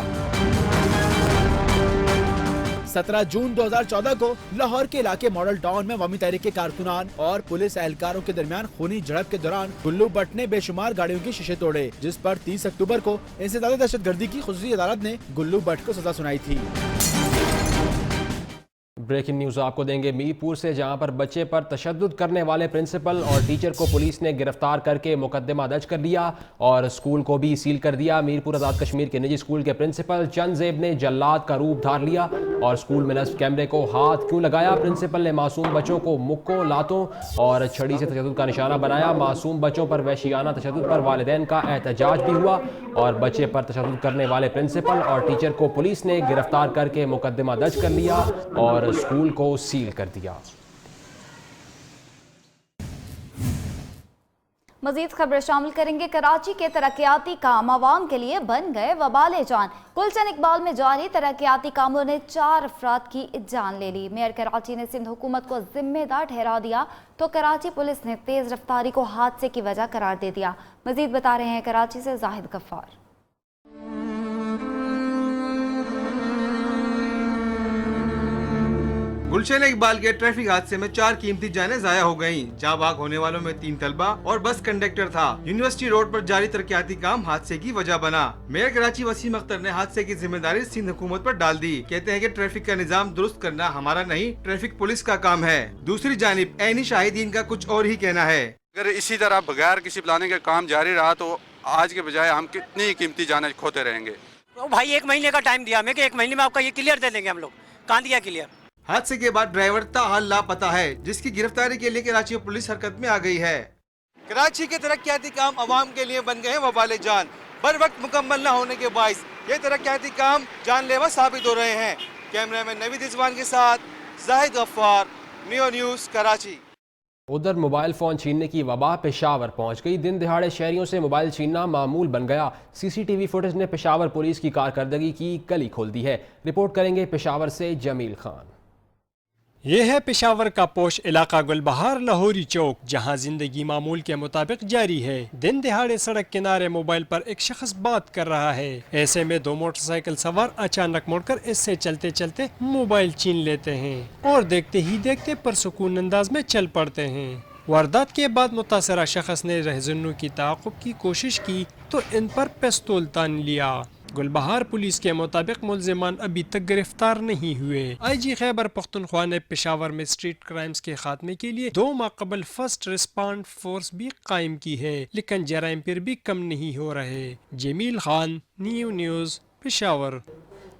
17 जून 2014 को लाहौर के इलाके मॉडल टाउन में अवामी तहरीक के कारकुनान और पुलिस एहलकारों के दरमियान खूनी झड़प के दौरान गुल्लू भट्ट ने बेशुमार गाड़ियों के शीशे तोड़े, जिस पर 30 अक्टूबर को इंसदाद दहशतगर्दी की खुसूसी अदालत ने गुल्लू भट्ट को सजा सुनाई थी। ब्रेकिंग न्यूज़ आपको देंगे मीरपुर से, जहां पर बच्चे पर तशद्दुद करने वाले प्रिंसिपल और टीचर को पुलिस ने गिरफ्तार करके मुकदमा दर्ज कर लिया और स्कूल को भी सील कर दिया। मीरपुर आज़ाद कश्मीर के निजी स्कूल के प्रिंसिपल चंद ज़ेब ने जल्लाद का रूप धार लिया और स्कूल में नस्ब कैमरे को हाथ क्यों लगाया? प्रिंसिपल ने मासूम बच्चों को मुक्कों, लातों और छड़ी से तशद्दुद का निशाना बनाया। मासूम बच्चों पर वहशियाना तशद्दुद पर वालिदैन का एहतजाज भी हुआ और बच्चे पर तशद्दुद करने वाले प्रिंसिपल और टीचर को पुलिस ने गिरफ्तार करके मुकदमा दर्ज कर लिया और स्कूल को सील कर दिया। मजीद खबरें शामिल करेंगे। कराची के तरक्याती काम आवाम के लिए बन गए वबाले जान। गुलशन इकबाल में जारी तरक्याती कामों ने 4 अफराद की जान ले ली। मेयर कराची ने सिंध हुकूमत को जिम्मेदार ठहरा दिया तो कराची पुलिस ने तेज रफ्तारी को हादसे की वजह करार दे दिया। मजीद बता रहे हैं कराची से जाहिद गफ्फार। गुलशन इकबाल के ट्रैफिक हादसे में 4 कीमती जानें जाया हो गयीं। जाँ भाग होने वालों में 3 तलबा और बस कंडक्टर था। यूनिवर्सिटी रोड पर जारी तरक्याती काम हादसे की वजह बना। मेयर कराची वसीम अख्तर ने हादसे की जिम्मेदारी सिंध हुकूमत पर डाल दी। कहते हैं कि ट्रैफिक का निजाम दुरुस्त करना हमारा नहीं, ट्रैफिक पुलिस का काम है। दूसरी जानिब ऐनी शाहिदीन का कुछ और ही कहना है। अगर इसी तरह बगैर किसी प्लानिंग के काम जारी रहा तो आज के बजाय हम कितनी कीमती जानें खोते रहेंगे। तो भाई 1 महीने का टाइम दिया हमें कि 1 महीने में आपका ये क्लियर दे देंगे हम लोग। कहाँ दिया क्लियर? हादसे के बाद ड्राइवर ताहाल लापता है, जिसकी गिरफ्तारी के लिए कराची पुलिस हरकत में आ गई है। कराची के तरक्याती काम अवाम के लिए बन गए वबाले जान। बर वक्त मुकम्मल न होने के बाइस ये तरक्याती काम जानलेवा साबित हो रहे हैं। कैमरामैन नवीद रिजवान के साथ जाहिद गफ्फार, नियो न्यूज़ कराची। उधर मोबाइल फ़ोन छीनने की वबा पेशावर पहुंच गई। दिन दिहाड़े शहरियों से मोबाइल छीनना मामूल बन गया। सीसीटीवी फुटेज ने पेशावर पुलिस की कारकर्दगी की कली खोल दी है। रिपोर्ट करेंगे पेशावर से जमील खान। ये है पेशावर का पोश इलाका गुलबहार लाहौरी चौक, जहां जिंदगी मामूल के मुताबिक जारी है। दिन दिहाड़े सड़क किनारे मोबाइल पर एक शख्स बात कर रहा है। ऐसे में 2 मोटरसाइकिल सवार अचानक मुड़कर इससे चलते चलते मोबाइल छीन लेते हैं और देखते ही देखते पुरसुकून अंदाज में चल पड़ते हैं। वारदात के बाद मुतासरा शख्स ने रहज़ुन्नू की ताक़ुब की कोशिश की तो इन पर पिस्तौल तान लिया। गुलबहार पुलिस के मुताबिक मुल्ज़िमान अभी तक गिरफ्तार नहीं हुए। IG खैबर पख्तूनख्वा ने पेशावर में स्ट्रीट क्राइम्स के खात्मे के लिए 2 माह कबल फर्स्ट रिस्पॉन्ड फोर्स भी कायम की है, लेकिन जराइम फिर भी कम नहीं हो रहे। Jameel Khan, new news, Peshawar.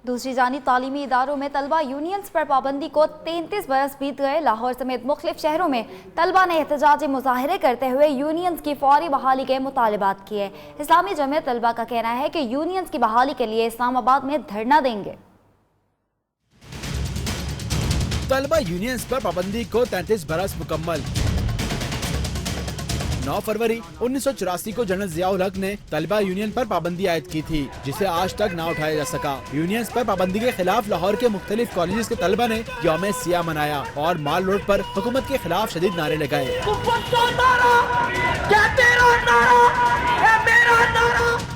दूसरी जानिब तालीमी इदारों में तलबा यूनियंस पर पाबंदी को 33 बरस बीत गए। लाहौर समेत मुख्तलिफ शहरों में तलबा ने एहतजाजी मुजाहरे करते हुए यूनियंस की फौरी बहाली के मुतालबात किए। इस्लामी जमीयत तलबा का कहना है कि यूनियंस की बहाली के लिए इस्लामाबाद में धरना देंगे। तलबा यूनियंस पर पाबंदी को 33 बरस मुकम्मल। 9 फरवरी 1984 को जनरल ज़ियाउल हक ने तलबा यूनियन पर पाबंदी आयद की थी, जिसे आज तक ना उठाया जा सका। यूनियंस पर पाबंदी के खिलाफ लाहौर के मुख्तलिफ कॉलेजेस के तलबा ने यौम सियाह मनाया और माल रोड पर हुकूमत के खिलाफ शदीद नारे लगाए।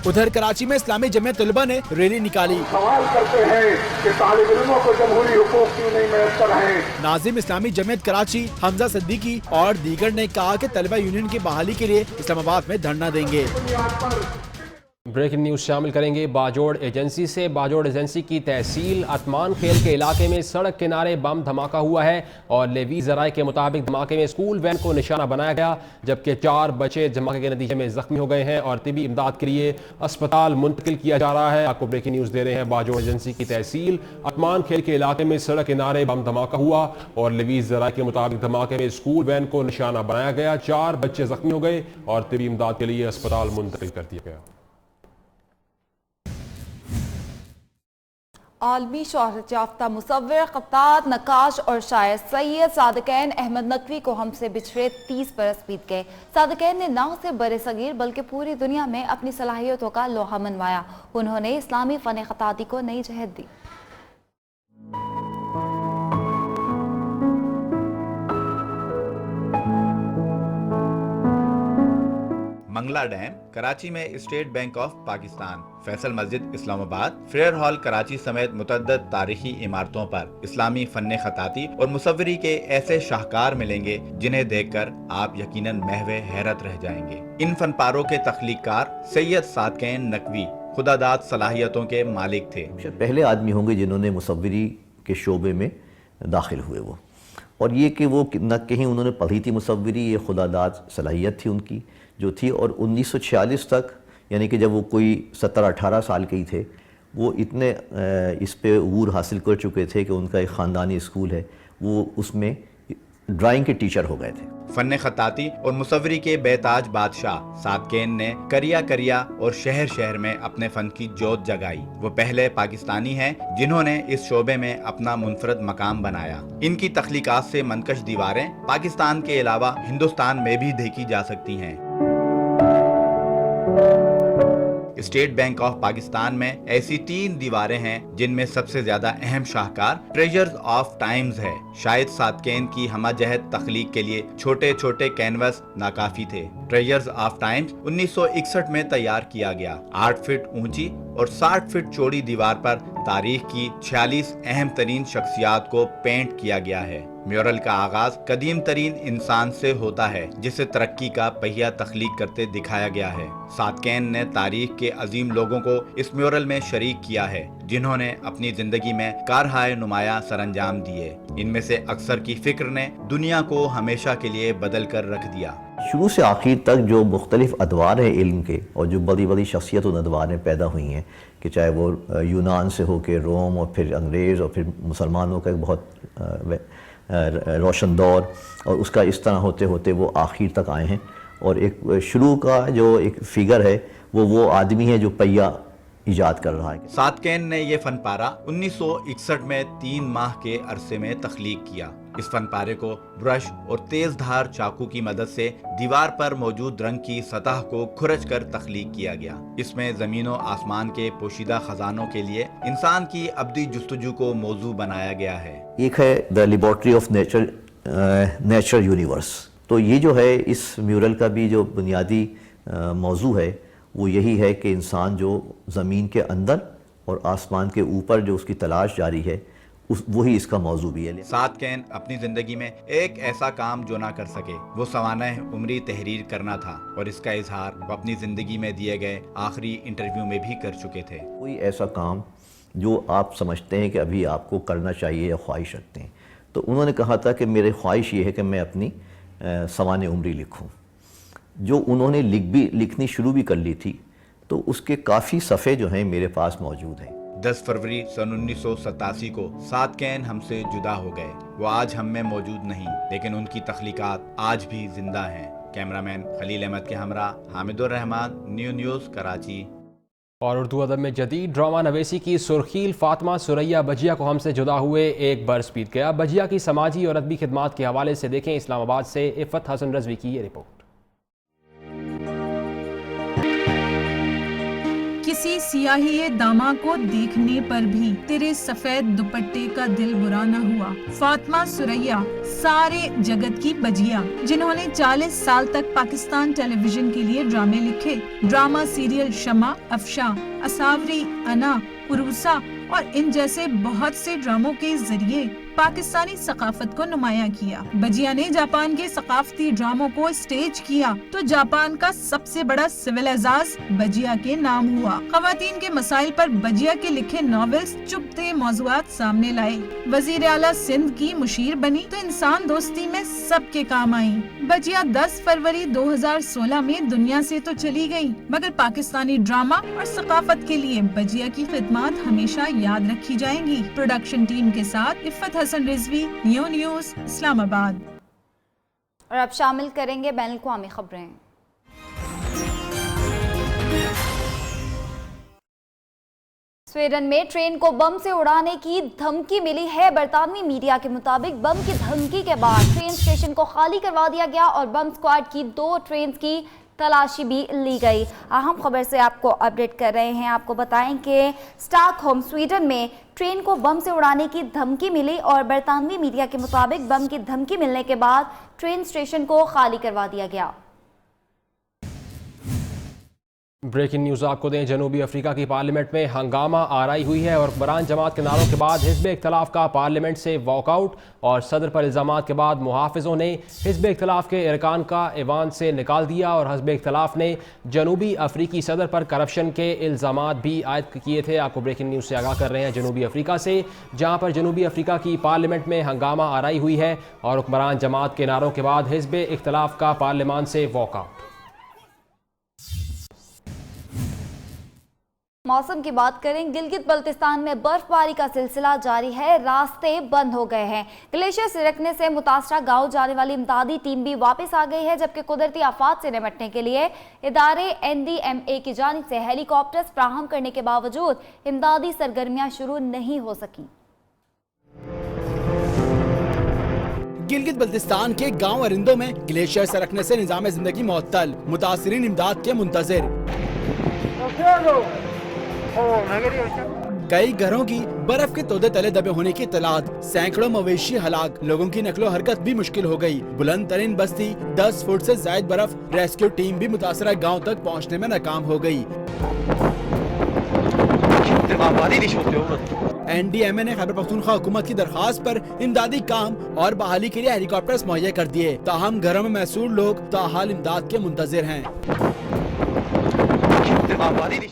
उधर कराची में इस्लामी जमीयत तलबा ने रैली निकाली। सवाल करते हैं कि तालिब इल्मों को जमहूरी हुकूक क्यों नहीं मैसर हैं। नाजिम इस्लामी जमीयत कराची हमजा सिद्दीकी और दीगर ने कहा कि तलबा यूनियन की बहाली के लिए इस्लामाबाद में धरना देंगे। ब्रेकिंग न्यूज़ शामिल करेंगे बाजोड़ एजेंसी से। बाजोड़ एजेंसी की तहसील अतमान खेल के इलाके में सड़क किनारे बम धमाका हुआ है और लेवी ज़राए के मुताबिक धमाके में स्कूल वैन को निशाना बनाया गया, जबकि 4 बच्चे धमाके के नतीजे में जख्मी हो गए हैं और तिबी इमदाद के लिए अस्पताल मुंतकिल किया जा रहा है। आपको ब्रेकिंग न्यूज़ दे रहे हैं। बाजोड़ एजेंसी की तहसील अतमान खेल के इलाके में सड़क किनारे बम धमाका हुआ और लेवी ज़राए के मुताबिक धमाके में स्कूल वैन को निशाना बनाया गया। 4 बच्चे जख्मी हो गए और तिबी इमदाद के लिए अस्पताल मुंतकिल कर दिया गया। आलमी शोहरत याफ्ता मुसव्विर, ख़त्तात, नक्काश और शायर सैयद सादिकैन अहमद नकवी को हमसे बिछड़े 30 बरस बीत गए। सादिकैन ने न सिर्फ बड़े सगीर बल्कि पूरी दुनिया में अपनी सलाहियतों का लोहा मनवाया। उन्होंने इस्लामी फ़न ख़त्ताती को नई जहत दी। मंगला डैम, कराची में state bank of Pakistan, Faisal मस्जिद इस्लामाबाद, फ्रेयर हॉल कराची समेत मुतअद्दिद तारीखी इमारतों पर इस्लामी फन्ने खताती और मुसव्वरी के ऐसे शाहकार मिलेंगे जिन्हें देखकर आप यकीनन महवे हैरत रह जाएंगे। इन फनपारों के तख्लीकार सैयद सादिकैन नकवी खुदादाद सलाहियतों के मालिक थे। पहले आदमी होंगे जिन्होंने मुसव्वरी के शोबे में दाखिल हुए वो, और ये कि वो न कहीं उन्होंने पढ़ी थी मुसव्वरी, ये खुदादाद सलाहियत थी उनकी जो थी। और 1946 तक, यानी कि जब वो कोई 17-18 साल के ही थे, वो इतने इस पे अबूर हासिल कर चुके थे कि उनका एक ख़ानदानी स्कूल है, वो उसमें ड्राइंग के टीचर हो गए थे। फन खताती और मुसव्वरी के बेताज बादशाह सादकेन ने करिया करिया और शहर शहर में अपने फन की जोत जगाई। वो पहले पाकिस्तानी हैं जिन्होंने इस शोबे में अपना मुनफरद मकाम बनाया। इनकी तख्लीकात से मनकश दीवारें पाकिस्तान के अलावा हिंदुस्तान में भी देखी जा सकती हैं। स्टेट बैंक ऑफ पाकिस्तान में ऐसी 3 दीवारें हैं जिनमें सबसे ज्यादा अहम शाहकार ट्रेजर्स ऑफ टाइम्स है। शायद सादकेन की हमाजहत तख्लीक के लिए छोटे छोटे कैनवस नाकाफी थे। ट्रेजर्स ऑफ टाइम्स 1961 में तैयार किया गया। 8 फीट ऊंची और 60 फीट चौड़ी दीवार पर तारीख की 46 अहम तरीन शख्सियात को पेंट किया गया है। म्यूरल का आगाज कदीम तरीन इंसान से होता है जिसे तरक्की का पहिया तख्लीक करते दिखाया गया है। सादकेन ने तारीख के अजीम लोगों को इस म्यूरल में शरीक किया है जिन्होंने अपनी जिंदगी में कारहाय नुमाया सरअंजाम दिए। इनमें से अक्सर की फिक्र ने दुनिया को हमेशा के लिए बदल कर रख दिया। शुरू से आखिर तक जो मुख्तलिफ अदवार हैं इल्म के और जो बड़ी बड़ी शख्सियत और अदवारें पैदा हुई हैं, कि चाहे वो यूनान से हो के रोम और फिर अंग्रेज़ और फिर मुसलमानों का एक बहुत रोशन दौर, और उसका इस तरह होते होते वो आखिर तक आए हैं। और एक शुरू का जो एक फिगर है वो आदमी है जो पहिया इजाद कर रहा है। सादकेन ने ये फन पारा 1961 में 3 माह के अरसे में तख्लीक किया। इस फन पारे को ब्रश और तेज धार चाकू की मदद से दीवार पर मौजूद रंग की सतह को खुरच कर तख्लीक किया गया। इसमें जमीन और आसमान के पोशीदा खजानों के लिए इंसान की अब्दी जुस्तजू को मौजू बनाया गया है। एक है the laboratory of nature universe. तो ये जो है इस म्यूरल का भी जो बुनियादी मौजू है वो यही है कि इंसान जो ज़मीन के अंदर और आसमान के ऊपर जो उसकी तलाश जारी है वही इसका मौजू भी है। सादकेन अपनी जिंदगी में एक ऐसा काम जो ना कर सके वो सवानह उम्री तहरीर करना था, और इसका इजहार वो अपनी जिंदगी में दिए गए आखिरी इंटरव्यू में भी कर चुके थे। कोई ऐसा काम जो आप समझते हैं कि अभी आपको करना चाहिए या ख्वाहिश रखते हैं, तो उन्होंने कहा था कि मेरी ख्वाहिश ये है कि मैं अपनी सवानह उम्री लिखूँ। जो उन्होंने लिखनी शुरू भी कर ली थी, तो उसके काफ़ी सफ़े जो हैं मेरे पास मौजूद हैं। 10 फरवरी सन 1987 को सादकेन हमसे जुदा हो गए। वो आज हम में मौजूद नहीं, लेकिन उनकी तख्लीकात आज भी जिंदा हैं। कैमरामैन खलील अहमद के हमरा हामिदुर रहमान, न्यूज़ कराची। और उर्दू अदब में जदीद ड्रामा नवेसी की सुर्खील फातिमा सुरैया बजिया को हमसे जुदा हुए एक बरस बीत गया। बजिया की समाजी और अदबी खिदमात के हवाले से देखें इस्लामाबाद से इफ़त हसन रजवी की ये रिपोर्ट। किसी सियाही दामा को देखने पर भी तेरे सफेद दुपट्टे का दिल बुरा न हुआ। फातिमा सुरैया सारे जगत की बजिया, जिन्होंने 40 साल तक पाकिस्तान टेलीविजन के लिए ड्रामे लिखे। ड्रामा सीरियल शमा, अफशा, असावरी, अना, उरूसा और इन जैसे बहुत से ड्रामों के जरिए पाकिस्तानी सकाफत को नुमाया किया। बजिया ने जापान के सकाफती ड्रामों को स्टेज किया तो जापान का सबसे बड़ा सिविल एजाज बजिया के नाम हुआ। खवातीन के मसाइल पर बजिया के लिखे नॉवेल्स चुभते मौजुआत सामने लाए। वजीर आला सिंध की मुशीर बनी तो इंसान दोस्ती में सबके काम आई। बजिया 10 फरवरी 2016 में दुनिया से तो चली गई, मगर पाकिस्तानी ड्रामा और सकाफत के लिए बजिया की खिदमत हमेशा याद रखी जाएंगी। प्रोडक्शन टीम के साथ इफ़त हसन रिजवी, न्यूज़ इस्लामाबाद। और अब शामिल करेंगे बैनुल-अक़वामी खबरें। स्वीडन में ट्रेन को बम से उड़ाने की धमकी मिली है। बरतानवी मीडिया के मुताबिक बम की धमकी के बाद ट्रेन स्टेशन को खाली करवा दिया गया और बम स्क्वाड की 2 ट्रेन की तलाशी भी ली गई। अहम खबर से आपको अपडेट कर रहे हैं। आपको बताएं कि स्टॉकहोम स्वीडन में ट्रेन को बम से उड़ाने की धमकी मिली और बरतानवी मीडिया के मुताबिक बम की धमकी मिलने के बाद ट्रेन स्टेशन को खाली करवा दिया गया। ब्रेकिंग न्यूज़ आपको दें, जनूबी अफ्रीका की पार्लियामेंट में हंगामा आराई हुई है और हुक्मरान जमात के नारों के बाद हिज़्ब इख्तिलाफ का पार्लियामेंट से वॉकआउट और सदर पर इल्ज़ामात के बाद मुहाफ़िज़ों ने हिज़्ब इख्तिलाफ के अरकान का ऐवान से निकाल दिया और हिज़्ब इख्तिलाफ ने जनूबी अफ्रीकी सदर पर करप्शन के इल्ज़ामात भी आयद किए थे। आपको ब्रेकिंग न्यूज़ से आगाह कर रहे हैं जनूबी अफ्रीका से, जहाँ पर जनूबी अफ्रीका की पार्लियामेंट में हंगामा आराई हुई है और हुक्मरान जमात के नारों के बाद हिज़्ब इख्तिलाफ का पार्लियामान से वॉकआउट। मौसम की बात करें, गिलगित बल्तिस्तान में बर्फबारी का सिलसिला जारी है। रास्ते बंद हो गए हैं। ग्लेशियर सिरकने से मुतासरा गांव जाने वाली इमदादी टीम भी वापस आ गई है, जबकि कुदरती आफात से निपटने के लिए इदारे NDMA की जानिब से हेलीकॉप्टर्स फराहम करने के बावजूद इमदादी सरगर्मियां शुरू नहीं हो सकी। गिलगित बल्तिस्तान के गांव अरिंदों में ग्लेशियर सरकने से निजाम जिंदगी मुअत्तल, मुतासिरीन इमदाद के मुंतजिर। कई घरों की बर्फ के तोदे तले दबे होने की इत्तलात, सैकड़ों मवेशी हलाक, लोगों की नकलो हरकत भी मुश्किल हो गई। बुलंद तरीन बस्ती 10 फुट से ज्यादा बर्फ, रेस्क्यू टीम भी मुतासरा गांव तक पहुंचने में नाकाम हो गई। NDMA ने खैबर पख्तूनख्वा हुकूमत की दरखास्त पर इमदादी काम और बहाली के लिए हेलीकॉप्टर्स मुहैया कर दिए, ताहम घरों में महसूर लोग ताहाल इमदाद के मुंतजिर हैं।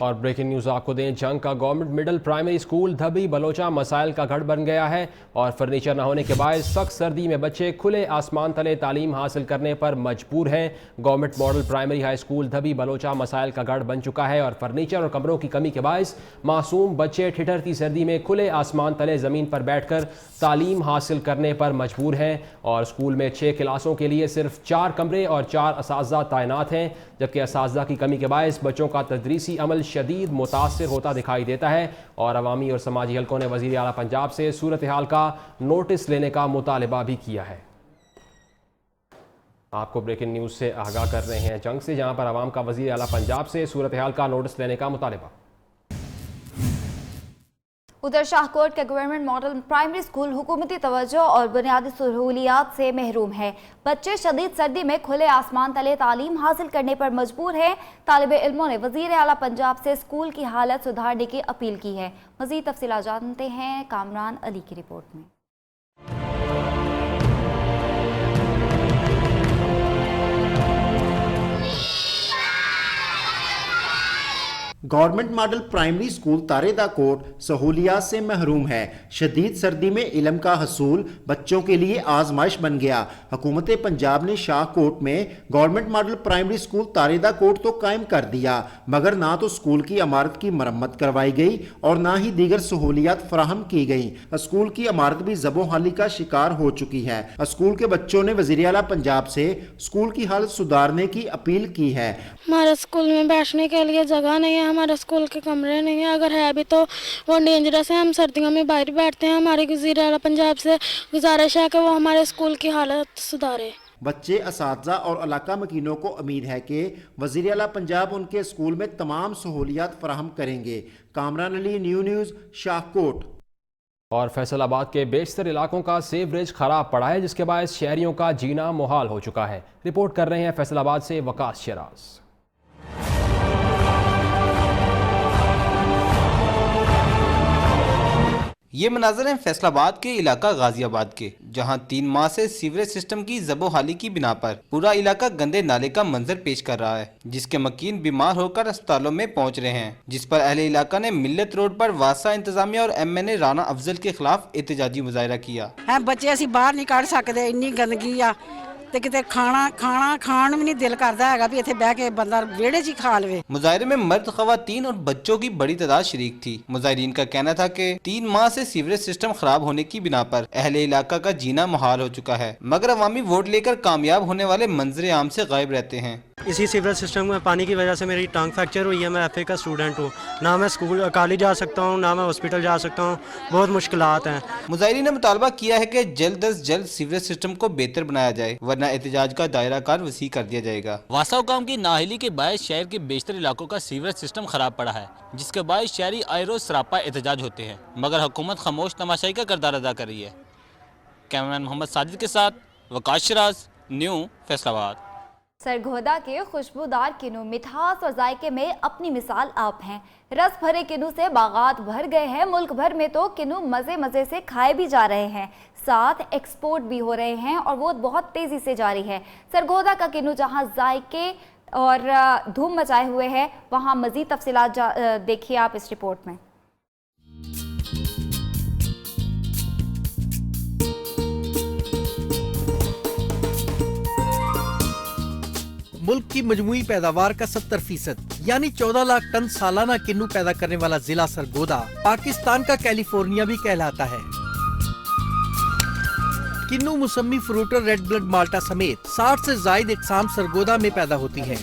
और ब्रेकिंग न्यूज आपको दें, जंग का government middle primary school Dhabi Balocha मसाइल का गढ़ बन गया है और फर्नीचर न होने के बाद सख्त सर्दी में बच्चे खुले आसमान तले तालीम हासिल करने पर मजबूर हैं। Government model primary high school Dhabi Balocha मसाइल का गढ़ बन चुका है और फर्नीचर और कमरों की कमी के बायस मासूम बच्चे ठिठुरती सर्दी में खुले आसमान तले ज़मीन पर बैठकर तालीम हासिल करने पर मजबूर हैं। और स्कूल में 6 क्लासों के लिए सिर्फ 4 कमरे और 4 असातिज़ा तैनात हैं, जबकि असातिज़ा की कमी के बायस बच्चों का तदरीसी अमल शदीद मुतासिर होता दिखाई देता है। और अवामी और समाजी हलकों ने वज़ीर आला पंजाब से सूरत हाल का नोटिस लेने का मुतालबा भी किया है। आपको ब्रेकिंग न्यूज़ से आगाह कर रहे हैं जंग से, जहां पर अवाम का वज़ीर आला पंजाब से सूरत हाल का नोटिस लेने का मुतालबा। उधर शाहकोट का गवर्नमेंट मॉडल प्राइमरी स्कूल हुकूमती तवज्जो और बुनियादी सहूलियात से महरूम है। बच्चे शदीद सर्दी में खुले आसमान तले तालीम हासिल करने पर मजबूर हैं। तालिबे इल्मों ने वज़ीर आला पंजाब से स्कूल की हालत सुधारने की अपील की है। मज़ीद तफसीलात जानते हैं कामरान अली की रिपोर्ट में। Government model primary school Tareda Kot सहूलियात से महरूम है। शदीद सर्दी में इल्म का हसूल बच्चों के लिए आजमाइश बन गया। हुकूमत पंजाब ने शाहकोट में government model primary school Tareda Kot तो कायम कर दिया, मगर ना तो स्कूल की इमारत की मरम्मत करवाई गई और ना ही दीगर सहूलियात फराहम की गई। स्कूल की इमारत भी ज़बोहाली का शिकार हो चुकी है। स्कूल के बच्चों ने वज़ीर आला पंजाब से स्कूल की हालत सुधारने की अपील की है। हमारे स्कूल में बैठने के लिए जगह नहीं है, हमारे स्कूल के कमरे नहीं है, अगर है भी तो वो डेंजरस है। हम सर्दियों में बाहर बैठते हैं। हमारे वज़ीर आला पंजाब से गुजारिश है कि वो हमारे स्कूल की हालत सुधारे। बच्चे, असातिज़ा और इलाका मकीनों को उम्मीद है कि वज़ीर आला पंजाब उनके स्कूल में तमाम सहूलियात फराहम करेंगे। कामरान अली, न्यूज़, शाहकोट। और फैसलाबाद के बेशतर इलाकों का सीवरेज खराब पड़ा है, जिसके बायस शहरियों का जीना मुहाल हो चुका है। रिपोर्ट कर रहे हैं फैसलाबाद से वकास शराज। ये मनाज़र हैं फैसलाबाद के इलाका गाजियाबाद के, जहां 3 माह से सीवरेज सिस्टम की ज़बोहाली की बिना पर पूरा इलाका गंदे नाले का मंजर पेश कर रहा है, जिसके मकीन बीमार होकर अस्पतालों में पहुंच रहे हैं। जिस पर अहले इलाका ने मिल्लत रोड पर वासा इंतजामिया और MNA राना अफजल के खिलाफ एहतजाजी मुजाहरा किया। बच्चे असीं बाहर नहीं कढ़ सकते, इन्नी गंदगी आ ते किते खाना खाण भी नहीं दिल करता है भी इत्थे बह के बंदा वेड़े च खा लवे। मुजाहरे में मर्द, खवातीन और बच्चों की बड़ी तादाद शरीक थी। मुजाहिरीन का कहना था कि 3 माह से सीवरेज सिस्टम खराब होने की बिना पर अहले इलाका का जीना मुहाल हो चुका है, मगर अवामी वोट लेकर कामयाब होने वाले मंजर आम से गायब रहते हैं। इसी सीवरेज सिस्टम में पानी की वजह से मेरी टांग फ्रैक्चर हुई है। मैं FA का स्टूडेंट हूँ, ना मैं स्कूल कॉलेज जा सकता हूँ, ना मैं हॉस्पिटल जा सकता हूँ। बहुत मुश्किलात हैं। मुजाहिरीन ने मुतालबा किया है कि जल्द अज जल्द सीवरेज सिस्टम को बेहतर बनाया जाए, वरना एहतजाज का दायरा कार वसी कर दिया जाएगा। वासा हुकाम की नाअहली के बायस शहर के बेशतर इलाकों का सीवरेज सिस्टम खराब पड़ा है, जिसके बायस शहरी आए रोज सरापा एहतजाज होते हैं, मगर हुकूमत खामोश तमाशाई का किरदार अदा कर रही है। कैमरामैन मोहम्मद साजिद के साथ वकास शराज, न्यू फैसलाबाद। सरगोदा के खुशबूदार किन्नू मिठास और जायके में अपनी मिसाल आप हैं। रस भरे किन्नू से बागात भर गए हैं। मुल्क भर में तो किन्नू मज़े मज़े से खाए भी जा रहे हैं, साथ एक्सपोर्ट भी हो रहे हैं और वो बहुत तेज़ी से जारी है। सरगोदा का किन्नू जहां जायके और धूम मचाए हुए है, वहां मज़ीद तफसीलात देखिए आप इस रिपोर्ट में। मुल्क की मजमुई पैदावार का 70% यानी 14 लाख टन सालाना किन्नू पैदा करने वाला जिला सरगोदा पाकिस्तान का कैलिफोर्निया भी कहलाता है। किन्नू, मौसमी फ्रूट और रेड ब्लड माल्टा समेत 60 से ज्यादा इकसाम सरगोदा में पैदा होती हैं।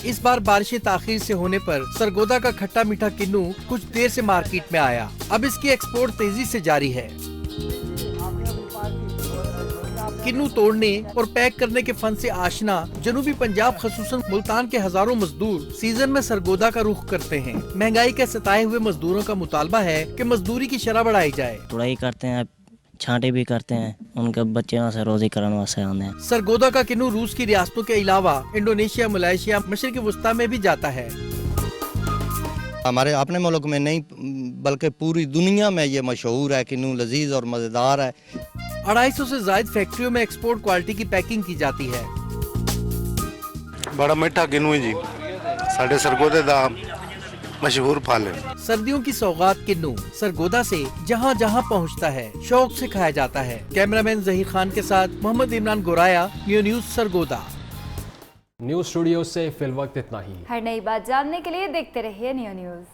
इस बार बारिशें ताखीर से होने पर सरगोदा का खट्टा मीठा किन्नू कुछ देर से मार्केट में आया। अब इसकी एक्सपोर्ट तेजी से जारी है। किन्नू तोड़ने और पैक करने के फन से आशना जनूबी पंजाब खसूसन मुल्तान के हजारों मजदूर सीजन में सरगोदा का रुख करते हैं। महंगाई के सताए हुए मजदूरों का मुतालबा है कि मजदूरी की शरह बढ़ाई जाए। तुड़ाई करते हैं, छांटे भी करते हैं, उनके बच्चे वहाँ से रोजी करने वास्ते आते हैं। सरगोदा का किन्नू रूस की रियासतों के अलावा इंडोनेशिया, मलेशिया, मशरिकी वस्ता में भी जाता है। हमारे अपने मुल्क में नहीं बल्कि पूरी दुनिया में ये मशहूर है। किन्नू लजीज और मजेदार है। 250 से ज्यादा फैक्ट्रियों में एक्सपोर्ट क्वालिटी की पैकिंग की जाती है। बड़ा मीठा किन्नू जी साढ़े सरगोदे दा मशहूर फल है। सर्दियों की सौगात किन्नू सरगोदा से जहाँ जहाँ पहुँचता है शौक से खाया जाता है। कैमरामैन जहीर खान के साथ Mohammad Imran Goraya, new news Sargodha. News studio से फिलवक्त इतना ही। हर नई बात जानने के लिए देखते रहिए न्यू न्यूज।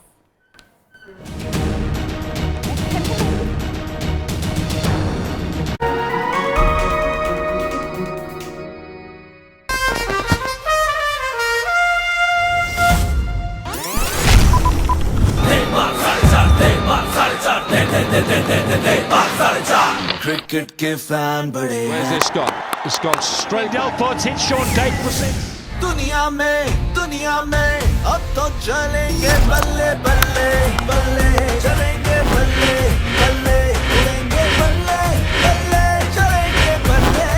क्रिकेट के फैन बड़े दुनिया में अब तो चलेंगे बल्ले बल्ले बल्ले, चलेंगे बल्ले बल्ले, उड़ेंगे बल्ले बल्ले, चलेंगे बल्ले।